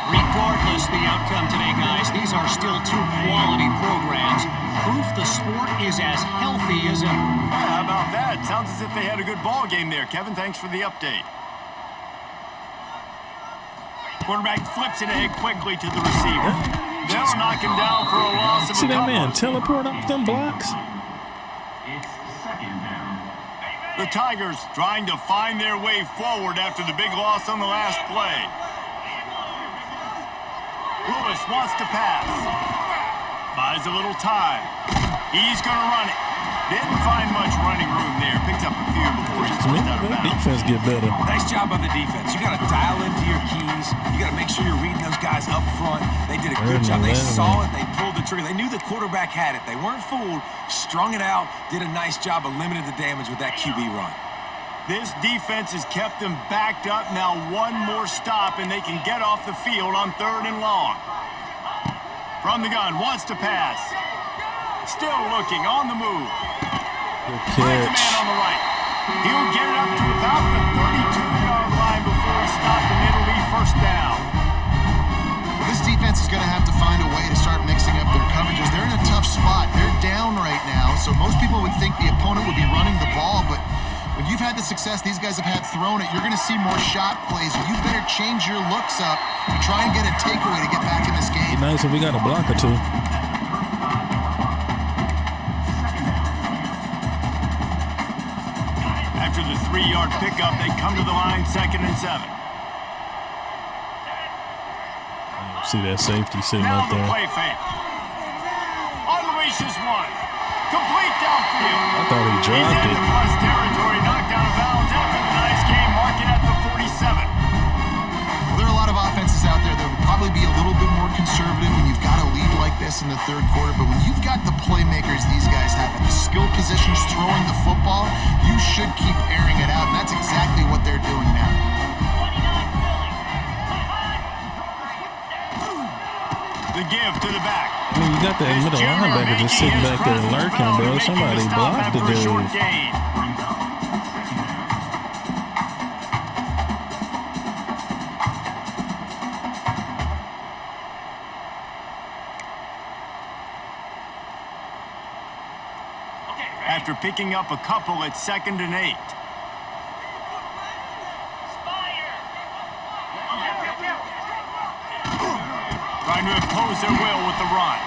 Regardless the outcome today, guys, these are still 2 quality programs. Proof the sport is as healthy as ever. How about that? Sounds as if they had a good ball game there. Kevin, thanks for the update. Quarterback flips it ahead quickly to the receiver. They'll knock him down for a loss of See a that couple. man teleport off them blocks? The Tigers trying to find their way forward after the big loss on the last play. Lewis wants to pass. Buys a little time. He's going to run it. Didn't find much running room there. Picks up a few before he's forced out of bounds. Defense get better. Nice job by the defense. You got to dial into your keys. You got to make sure you're reading those guys up front. They did a good job. They saw it. They pulled the trigger. They knew the quarterback had it. They weren't fooled. Strung it out. Did a nice job of limiting the damage with that QB run. This defense has kept them backed up. Now one more stop, and they can get off the field on 3rd and long. From the gun, wants to pass. Still looking, on the move. Good Finds a catch. man on the right. He'll get it up to about the 32-yard line before he stopped, and it'll be first down. Well, this defense is going to have to find a way to start mixing up their coverages. They're in a tough spot. They're down right now, so most people would think the opponent would be running the ball, but when you've had the success these guys have had throwing it, you're going to see more shot plays. You better change your looks up and try and get a takeaway to get back in this game. Nice if we got a block or two. After the 3-yard pickup, they come to the line 2nd and 7. See that safety sitting Now up the there. play fake. Unleashes one. Complete downfield. I thought he dropped He's it. into plus territory, knocked out of bounds after the nice game, marking at the 47. Well, there are a lot of offenses out there that would probably be a little bit more conservative when you've got a lead like this in the 3rd quarter, but when you've got the playmakers these guys have at the skill positions throwing the football, you should keep airing it out, and that's exactly what they're doing now. The give to the back. I mean, you got that middle linebacker just sitting back there lurking, bro. Somebody blocked the dude. After picking up a couple at 2nd and 8. Trying to impose their will with the run.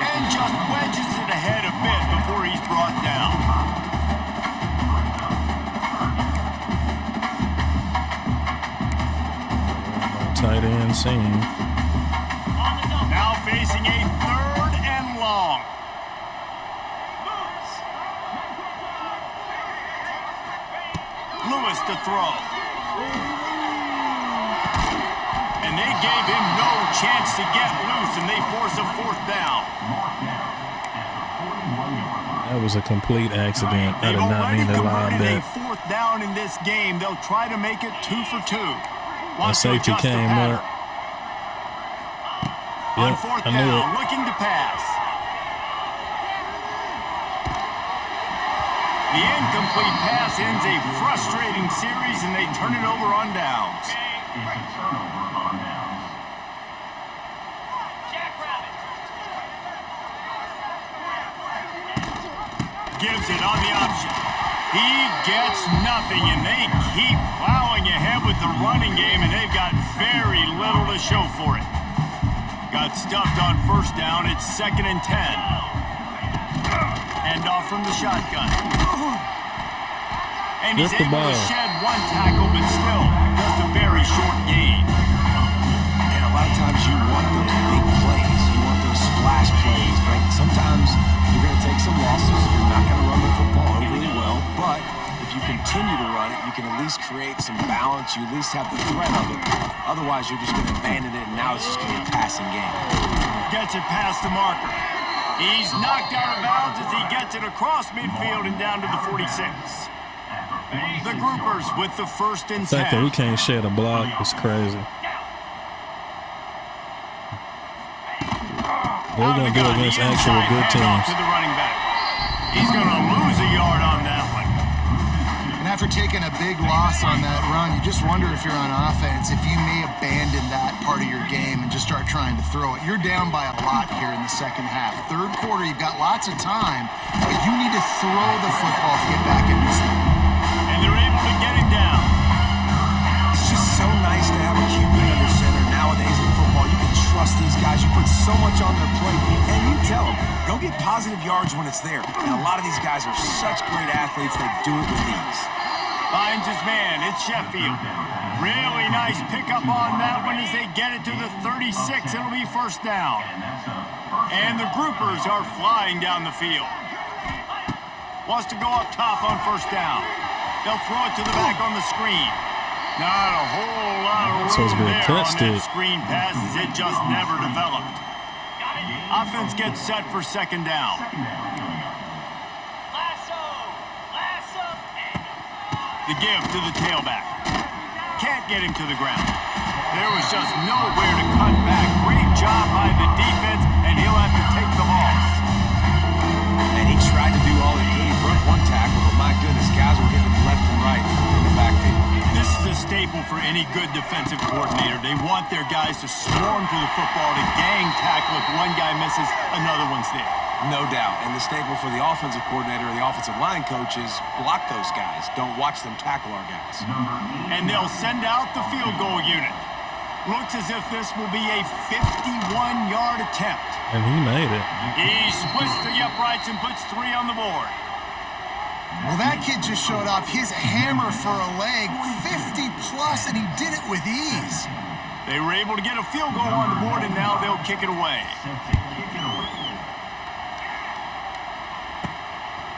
And just wedges it ahead a bit before he's brought down. Tight end scene. Now facing a 3rd and long. Lewis to throw. And they gave him no chance to get loose, and they force a 4th down. That was a complete accident. I They've did not mean to line already that. converted a 4th down in this game. They'll try to make it 2 for 2. The safety came up. On Yep, 4th I knew down, it. looking to pass. The incomplete pass ends a frustrating series, and they turn it over on downs. Gives it on the option. He gets nothing, and they keep plowing ahead with the running game, and they've got very little to show for it. Got stuffed on 1st down. It's 2nd and 10. Hand off from the shotgun. And he's able to shed 1 tackle, but still just a very short gain. And a lot of times you want those big plays. You want those splash plays, but sometimes you're going to take some losses. You're not going to run the football overly well, but if you continue to run it, you can at least create some balance. You at least have the threat of it. Otherwise, you're just going to abandon it, and now it's just going to be a passing game. Gets it past the marker. He's knocked out of bounds as he gets it across midfield and down to the 46. The Groupers with the 1st and 10. The fact that we can't shed a block is crazy. We're going to do against actual good teams. To the running back. He's going to lose a yard on that one. And after taking a big loss on that run, you just wonder if you're on offense, if you may abandon that part of your game and just start trying to throw it. You're down by a lot here in the 2nd half. 3rd quarter, you've got lots of time, but you need to throw the football to get back in this thing. And they're able to get him down. It's just so nice to have a QB under center. Nowadays in football, you can trust these guys. You put so much on their plate, and you tell them, go get positive yards when it's there. And a lot of these guys are such great athletes, they do it with ease. Finds his man. It's Sheffield. Really nice pickup on that one as they get it to the 36. It'll be 1st down. And the Groupers are flying down the field. Wants to go up top on 1st down. They'll throw it to the back on the screen. Not a whole lot of room there on that screen pass as it just never developed. Offense gets set for 2nd down. The give to the tailback. Can't get him to the ground. There was just nowhere to cut back. Great job by the defense, and he'll have to take the loss. And he tried to do all he could. He broke 1 tackle, but my goodness, guys were hitting him left and right in the backfield. This is a staple for any good defensive coordinator. They want their guys to swarm to the football, to gang tackle. If one guy misses, another one's there. No doubt. And the staple for the offensive coordinator or the offensive line coach is block those guys. Don't watch them tackle our guys. And they'll send out the field goal unit. Looks as if this will be a 51-yard attempt. And he made it. He splits the uprights and puts 3 on the board. Well, that kid just showed off his hammer for a leg, 50-plus, and he did it with ease. They were able to get a field goal on the board, and now they'll kick it away.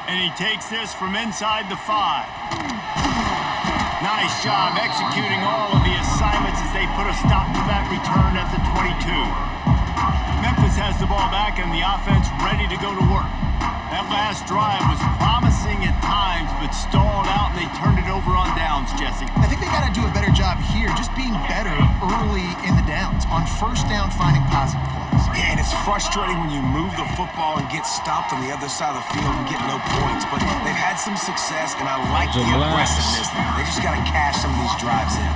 And he takes this from inside the 5. Nice job executing all of the assignments as they put a stop to that return at the 22. Memphis has the ball back and the offense ready to go to work. That last drive was promising at times, but stalled out, and they turned it over on downs, Jesse. I think they got to do a better job here, just being better early in the downs. On 1st down, finding positive plays. Yeah, and it's frustrating when you move the football and get stopped on the other side of the field and get no points. But they've had some success, and I like the aggressiveness. They just got to cash some of these drives in.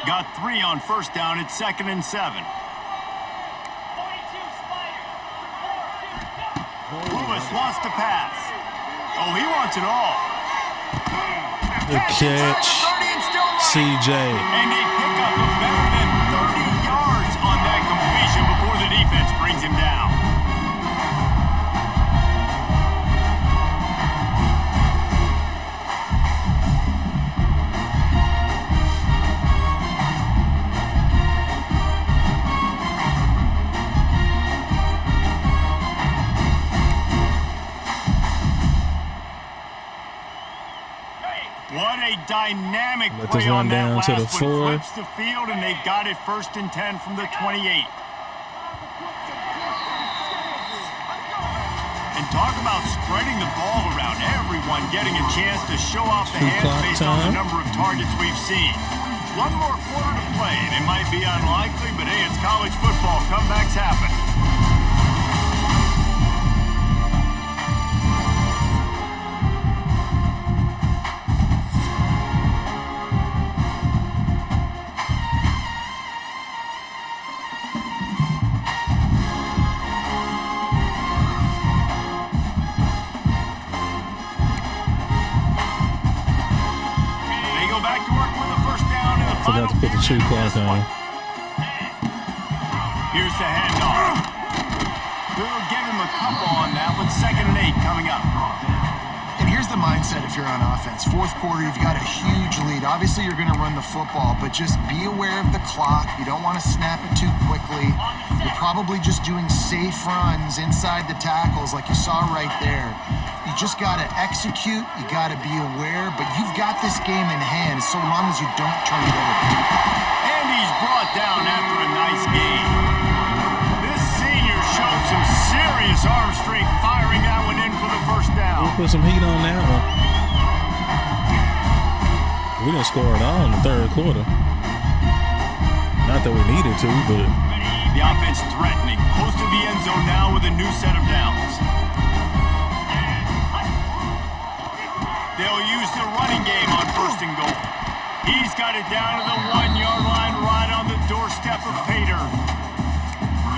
Got 3 on 1st down. It's 2nd and 7. Lewis wants to pass. Oh, he wants it all. The catch, CJ. And they pick up a better than 30 yards on that completion before the defense brings him down. dynamic Let play this run on that down last to the one. 4. Flips the field, and they've got it 1st and 10 from the 28. And talk about spreading the ball around. Everyone getting a chance to show off the hands based on the number of targets we've seen. One more quarter to play, and it might be unlikely, but hey, it's college football. Comebacks happen. Forgot to put the shoe clock on. Here's the handoff. We'll give him a couple on that one. 2nd and 8 coming up. And here's the mindset if you're on offense. 4th quarter, you've got a huge lead. Obviously, you're going to run the football, but just be aware of the clock. You don't want to snap it too quickly. You're probably just doing safe runs inside the tackles like you saw right there. You just got to execute. You got to be aware, but you've got this game in hand so long as you don't turn it over. And he's brought down after a nice game. This senior showed some serious arm strength firing that one in for the 1st down. We'll put some heat on that one. We didn't score at all in the 3rd quarter. Not that we needed to, but... The offense threatening. Close to the end zone now with a new set of downs. They'll use the running game on 1st and goal. He's got it down to the 1-yard line right on the doorstep of Pater.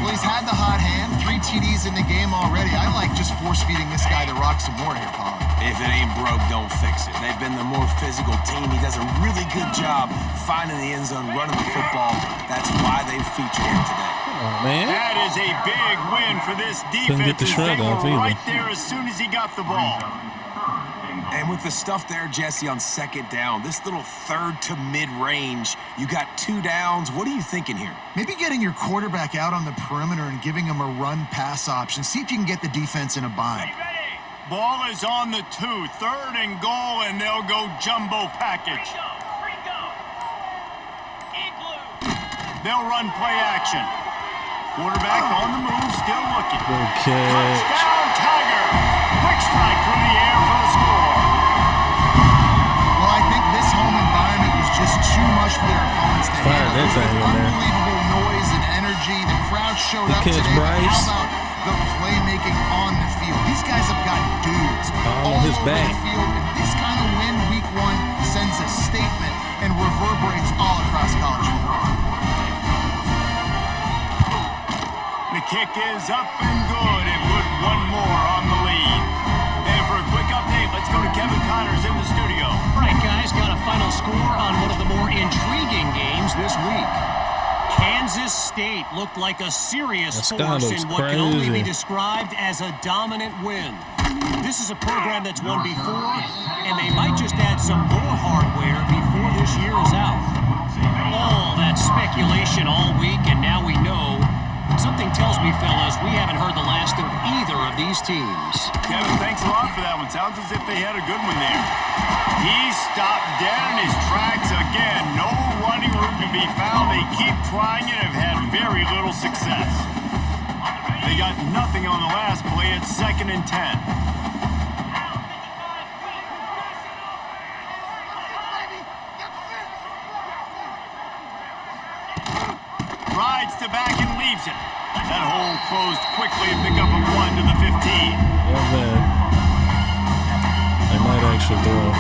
Well, he's had the hot hand. 3 TDs in the game already. I like just force-feeding this guy the rock some more here, Colin. If it ain't broke, don't fix it. They've been the more physical team. He does a really good job finding the end zone, running the football. That's why they featured him today. Oh, man. That is a big win for this defense. Couldn't get the shrug off either. Right there as soon as he got the ball. And with the stuff there, Jesse, on 2nd down, this little 3rd to mid-range, you got 2 downs. What are you thinking here? Maybe getting your quarterback out on the perimeter and giving him a run-pass option. See if you can get the defense in a bind. Ball is on the 2. 3rd and goal, and they'll go jumbo package. They'll run play action. Quarterback on the move, still looking. Okay. Touchdown, Tiger. Quick strike through the air for the score. Well, I think this home environment was just too much for their opponents to Fire handle. that thing in there. Unbelievable noise and energy. The crowd showed up catch, today. Bryce. How about the playmaking on the field? These guys have got dudes All on his over back. the field. And this kind of win week 1 sends a statement and reverberates all across college football. The kick is up and good, and put one more on the lead. And for a quick update, let's go to Kevin Connors in the studio. All right, guys, got a final score on one of the more intriguing games this week. Kansas State looked like a serious force in what can only be described as a dominant win. This is a program that's won before, and they might just add some more hardware before this year is out. All that speculation all week, and now we know. Something tells me, fellas, we haven't heard the last of either of these teams. Kevin, thanks a lot for that one. Sounds as if they had a good one there. He stopped dead in his tracks again. No running room to be found. They keep trying and have had very little success. They got nothing on the last play. It's 2nd and 10. Rides to back and leaves it. That hole closed quickly and pick up a 1 to the 15. Not bad. They might actually throw.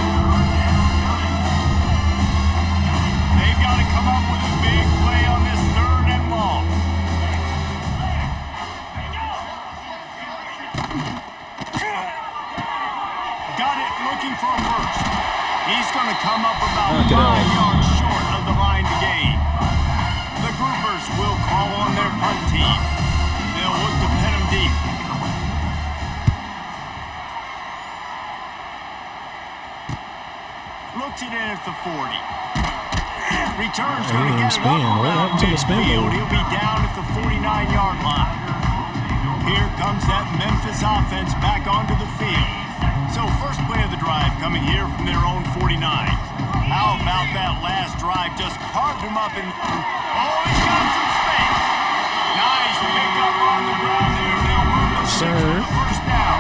They've got to come up with a big play on this 3rd and long. Got it looking for a burst. He's going to come up about 5 yards short of the line to gain. The groupers will call on their punt team. They'll look to pin him deep. Looks it in at the 40. Returns going to get it up around midfield. He'll be down at the 49-yard line. Here comes that Memphis offense back onto the field. So first play of the drive coming here from their own 49. How about that last drive? Just carved him up and... Oh, he's got some space. Nice pickup on the ground there. They'll move the first down.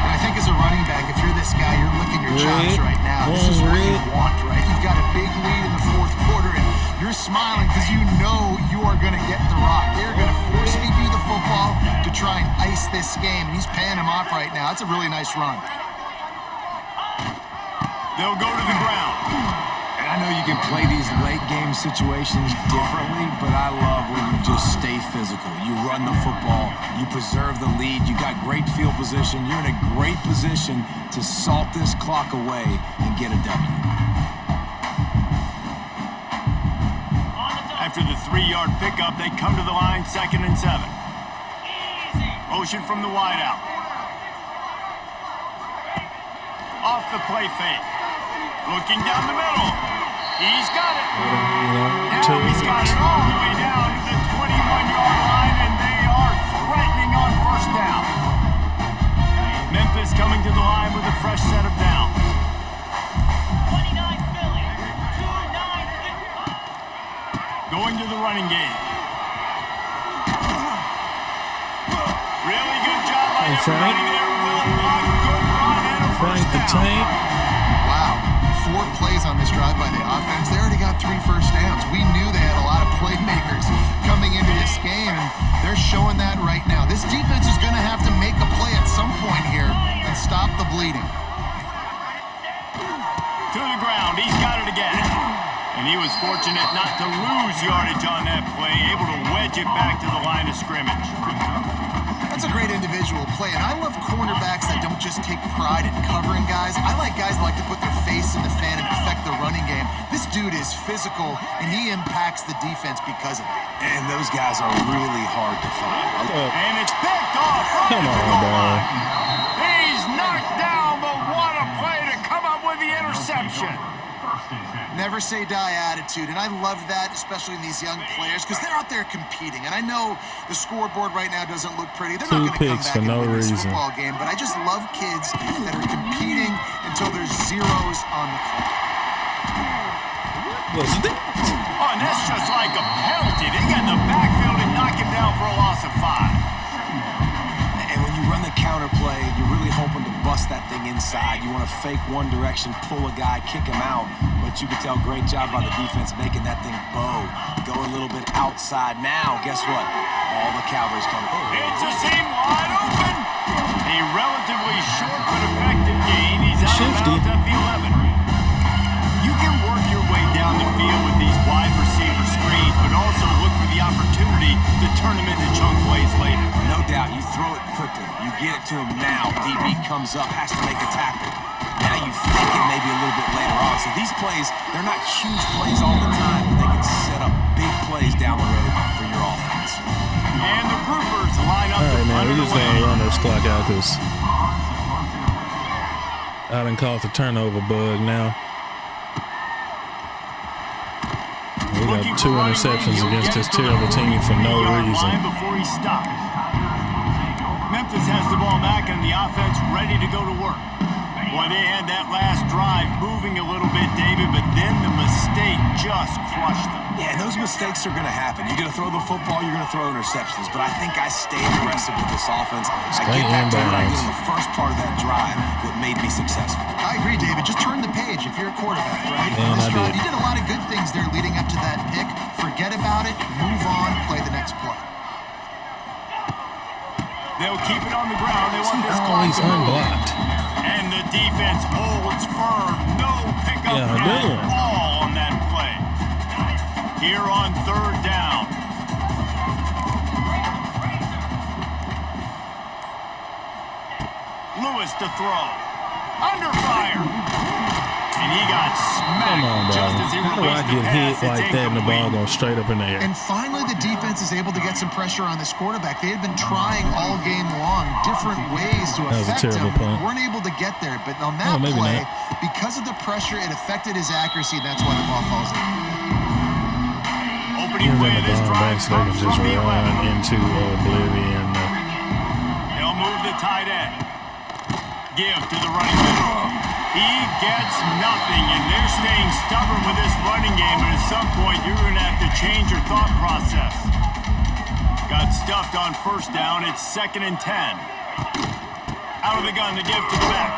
And I think as a running back, if you're this guy, you're licking your chops right now. This is what you want, right? You've got a big lead in the fourth quarter, and you're smiling because you know you are going to get the rock. They're going to force feed you the football to try and ice this game, and he's paying him off right now. That's a really nice run. They'll go to the ground. And I know you can play these late game situations differently, but I love when you just stay physical. You run the football, you preserve the lead, you got great field position, you're in a great position to salt this clock away and get a W. After the 3-yard pickup, they come to the line, 2nd and 7. Motion from the wideout. Off the play fake. Looking down the middle. He's got it. Now he's got it all the way down to the 21-yard line, and they are threatening on first down. Memphis coming to the line with a fresh set of downs. 29 Philly. 29. Going to the running game. Really good job by everybody there. Well blocked, good run, and a first the down. tank. Wow. 4 plays on this drive by the offense. They already got 3 first downs. We knew they had a lot of playmakers coming into this game, and they're showing that right now. This defense is going to have to make a play at some point here and stop the bleeding. To the ground. He's got it again. And he was fortunate not to lose yardage on that play, able to wedge it back to the line of scrimmage. That's a great individual play, and I love cornerbacks that don't just take pride in covering guys. I like guys that like to put their face in the fan and affect the running game. This dude is physical, and he impacts the defense because of it. And those guys are really hard to find. And it's picked off right Come at the on, goal dog. line. He's knocked down, but what a play to come up with the interception. Never say die attitude, and I love that, especially in these young players, because they're out there competing. And I know the scoreboard right now doesn't look pretty. They're not going to come picks back for and no win this reason. football game, but I just love kids that are competing until there's zeros on the clock. What's that? Oh, and that's just like a penalty. They get in the backfield and knock him down for a loss of 5. And when you run the counter play, you're really hoping to bust that thing inside. You want to fake one direction, pull a guy, kick him out. But you can tell, great job by the defense making that thing bow. Go a little bit outside. Now, guess what? All the Cowboys come. It's a seam wide open. A relatively short but effective gain. He's out of bounds at the 11. You can work your way down the field with these wide receiver screens, but also look for the opportunity to turn them into chunk plays later. No doubt, you throw it quickly. You get it to him now. DB comes up, has to make a tackle. Now you fake it maybe a little bit later on. So these plays, they're not huge plays all the time, but they can set up big plays down the road for your offense. And the groupers line up. All right, man, we just gonna run this clock out because I done caught the turnover bug now. We got 2 interceptions against this terrible team for no reason. Before he stops. Memphis has the ball back and the offense ready to go to work. Boy, they had that last drive moving a little bit, David, but then the mistake just crushed them. Yeah, and those mistakes are going to happen. You're going to throw the football, you're going to throw interceptions. But I think I stayed aggressive with this offense. I get back to what I did in the first part of that drive that made me successful. I agree, David. Just turn the page if you're a quarterback, right? And This I drive, did. you did a lot of good things there leading up to that pick. Forget about it, move on, play the next play. They'll keep it on the ground. They want this clock Always to move. unblocked. And the defense holds firm. No pickup Yeah, at good. all on that play. Here on 3rd down. Lewis to throw. Under fire. And he got smacked Come on, just bro. as he How do I released the get pass. hit like It's that and the ball incomplete. goes straight up in the air? And finally, the defense is able to get some pressure on this quarterback. They had been trying all game long different ways to That was a affect terrible him. punt. Weren't able to get there, but on that maybe play, not. because of the pressure, it affected his accuracy, and that's why the ball falls in. Opening Give play them of the this ball back drive so they can comes just from the 11. run into oblivion. They'll move the tight end. Give to the running back. He gets nothing, and they're staying stubborn with this running game, and at some point you're going to have to change your thought process. Got stuffed on first down. It's 2nd and 10. Out of the gun to give to the back.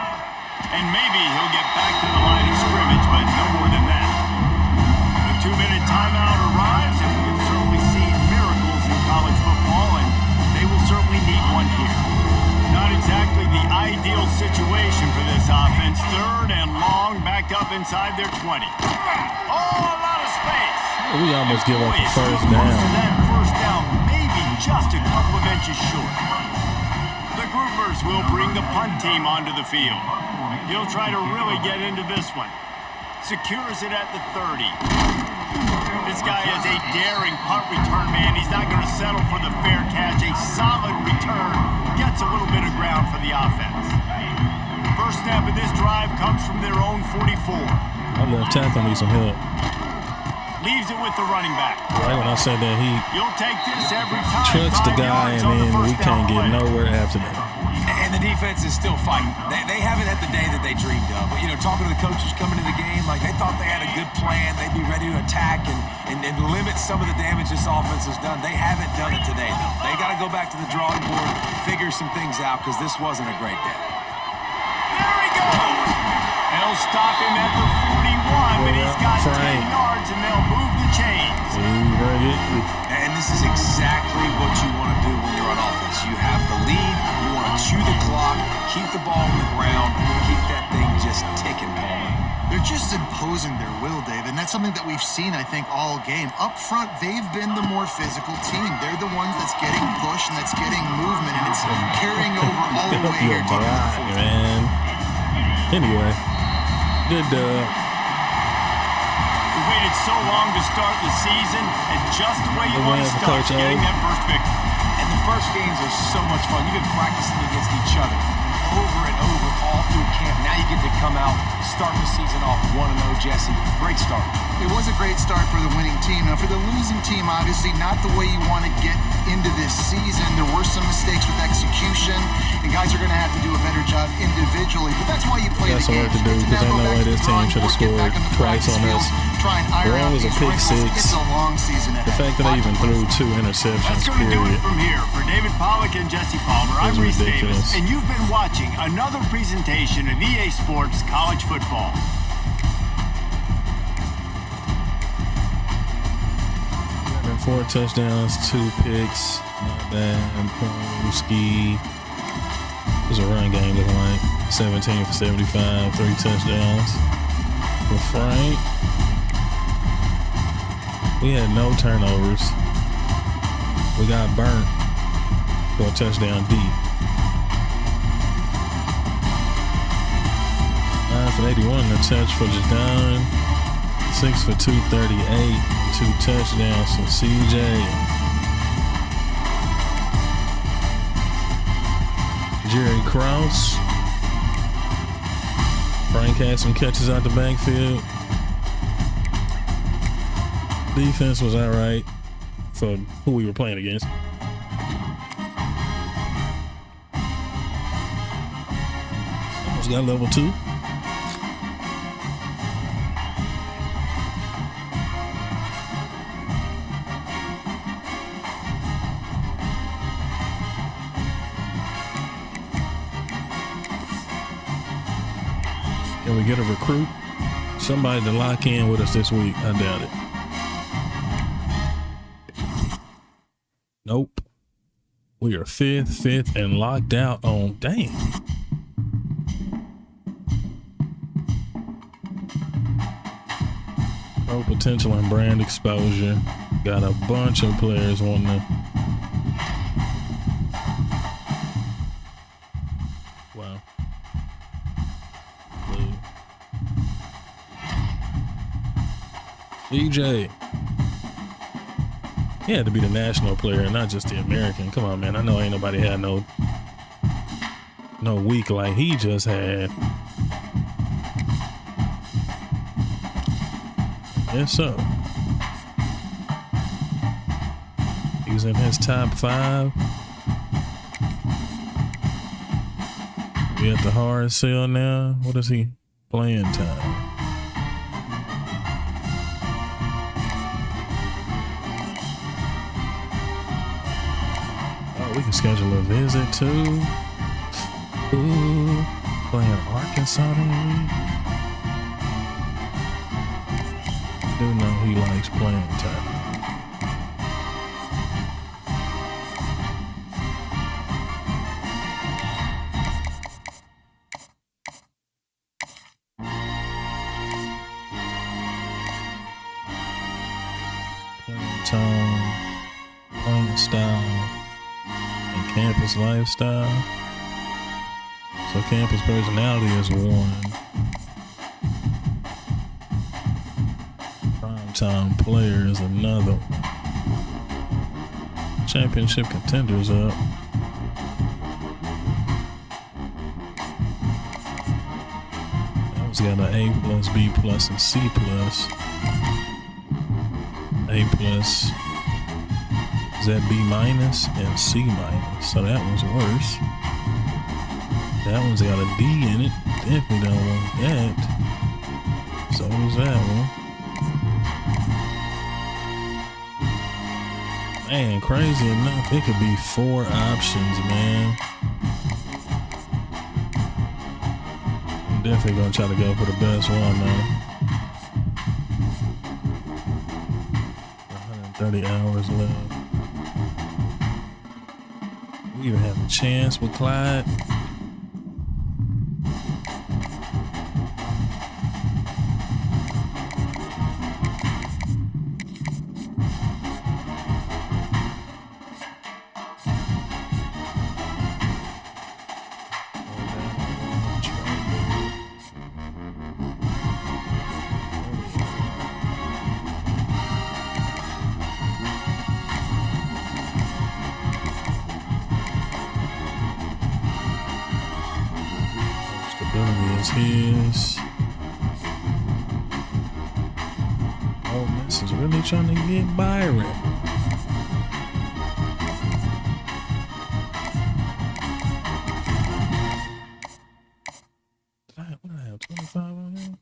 And maybe he'll get back to the line of scrimmage, but no more than that. The 2-minute timeout arrives, and we've certainly seen miracles in college football, and they will certainly need one here. Not exactly the ideal situation for this offense. 3rd and long, back up inside their 20. Oh, a lot of space. We almost give up the first Close to down. that first down, maybe just a couple of inches short. The groupers will bring the punt team onto the field. He'll try to really get into this one. Secures it at the 30. This guy is a daring punt return man. He's not going to settle for the fair catch. A solid return gets a little bit of ground for the offense. First snap of this drive comes from their own 44. Our left tackle needs some help. Leaves it with the running back. Right when I said that, he You'll take this every time. trucks the 5 guy, yards and on the then we first can't down get play. nowhere after that. And the defense is still fighting. They haven't had the day that they dreamed of. But, you know, talking to the coaches coming to the game, like they thought they had a good plan. They'd be ready to attack and limit some of the damage this offense has done. They haven't done it today, though. They got to go back to the drawing board, figure some things out, because this wasn't a great day. There he goes. They'll stop him at the 41, but he's got 10 yards, and they'll move the chains. And this is exactly what you want to do when you're on offense. You have the lead, you want to chew the clock, keep the ball on the ground, keep that thing just ticking, Palmer. They're just imposing their will, Dave, and that's something that we've seen, I think, all game. Up front, they've been the more physical team. They're the ones that's getting pushed and that's getting movement, and it's carrying over all the way here to the fourth. Man. Anyway, good We waited so long to start the season, and just the way you want to start, Coach getting O. that first victory. And the first games are so much fun. You've been practicing against each other over and over all through camp. Now you get to come out, start the season off 1-0, Jesse. Great start. It was a great start for the winning team. Now, for the losing team, obviously not the way you want to get into this season. There were some mistakes with execution, and guys are going to have to do a better job individually. But that's why you play Got the some game. work to do, because ain't no way this team should have scored twice on us. Wrong was a pick six. It's a long season ahead. The fact that they even threw 2 That's interceptions, going to do it period. from here. For David Pollack and Jesse Palmer, I'm It's Reese ridiculous. Davis, and you've been watching another presentation of EA Sports College Football. And 4 touchdowns, 2 picks. Not bad. Ski. It was a run game looking like 17 for 75, 3 touchdowns. For Frank, we had no turnovers. We got burnt for a touchdown deep. 9 for 81, a touch for Jadon. 6 for 238, 2 touchdowns from CJ. Jerry Krause. Frank had some catches out the backfield. Defense was all right for who we were playing against. Almost got level 2. Can we get a recruit? Somebody to lock in with us this week? I doubt it. Nope. We are fifth, and locked out on, dang. Pro potential and brand exposure. Got a bunch of players wanting to. Wow. CJ. He had to be the national player, not just the American. Come on, man. I know ain't nobody had no week like he just had. Yes, so. He was in his top 5. We at the hard sell now. What is he Playing time. Oh, we can schedule a visit too. Ooh, playing Arkansas that week. I do know he likes playing time. Tone, playing style, and campus lifestyle. So campus personality is one. Primetime player is another. Championship contenders up. That one's got an A+, B+, and C+. A+, is that B- and C-. So that one's worse. That one's got a D in it. Definitely don't want that. So is that one. Man, crazy enough, it could be 4 options, man. I'm definitely gonna try to go for the best one, man. 30 hours left. We even have a chance with Clyde. His Ole Miss is really trying to get Byron. What did I have? 25 on him?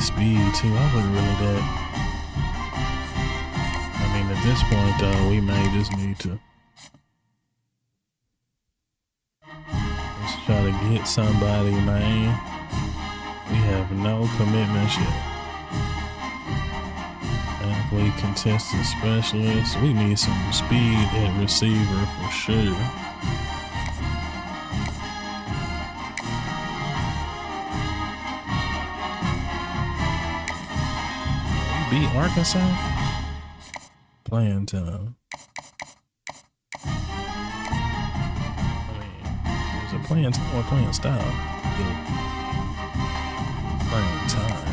Speed too. I wouldn't really that. I mean, at this point, though, we may just need to let's try to get somebody, man. We have no commitments yet. Athlete contested specialist. We need some speed at receiver for sure. Beat Arkansas? Playing time. I mean, is it playing time or playing style? Yeah. Playing time.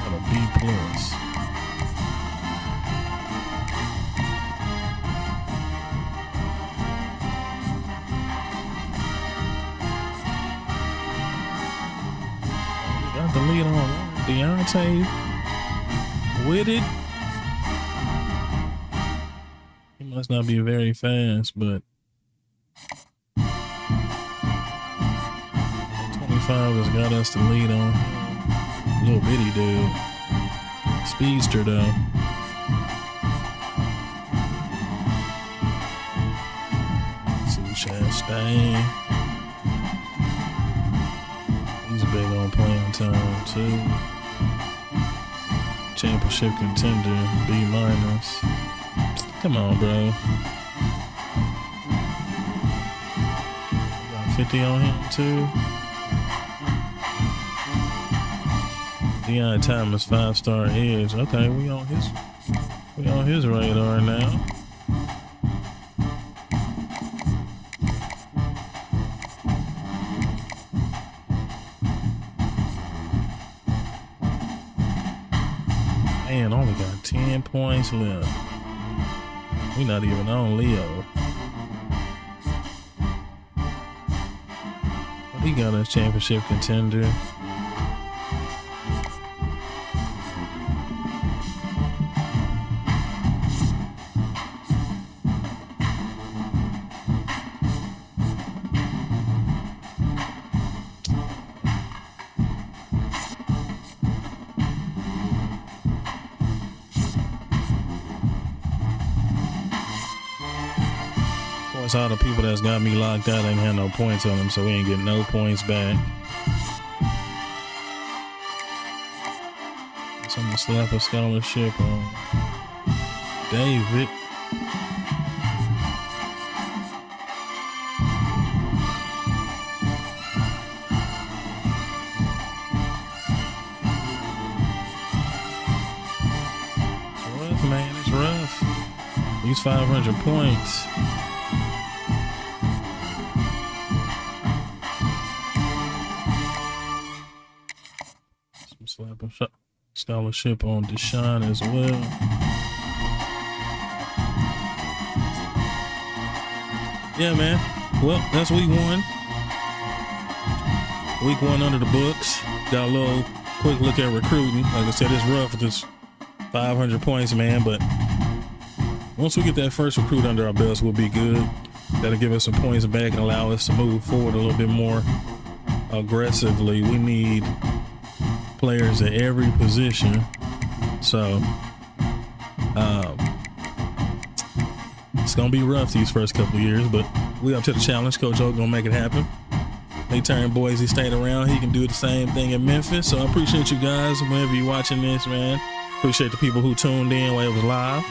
Got a B+. The lead on Deontay with it. He must not be very fast, but 25 has got us the lead on him. Little bitty dude. Speedster though. Chastain. He's big on playing time too. Championship contender, B-. Come on, bro. Got 50 on him too. Deion Thomas, 5-star edge. Okay, we on his radar now. Man, only got 10 points left. We're not even on Leo. But he got us championship contender. All the people that's got me locked out ain't had no points on them, so we ain't getting no points back. So I'm gonna slap a scholarship on David. It's rough, man. It's rough. These 500 points. Slap a scholarship on Deshaun as well. Yeah, man. Well, that's week 1. Week 1 under the books. Got a little quick look at recruiting. Like I said, it's rough with this 500 points, man. But once we get that first recruit under our belts, we'll be good. That'll give us some points back and allow us to move forward a little bit more aggressively. We need players at every position. So it's gonna be rough these first couple of years, but we up to the challenge. Coach O gonna make it happen. They turn Boise State around. He can do the same thing in Memphis. So I appreciate you guys whenever you're watching this, man. Appreciate the people who tuned in while it was live.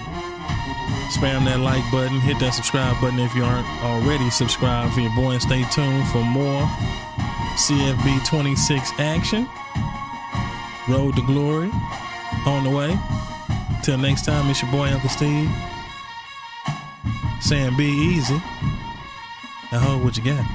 Spam that like button, hit that subscribe button if you aren't already subscribed for your boy, and stay tuned for more CFB 26 action. Road to glory on the way. Till next time, it's your boy Uncle Steve saying be easy. I hope what you got.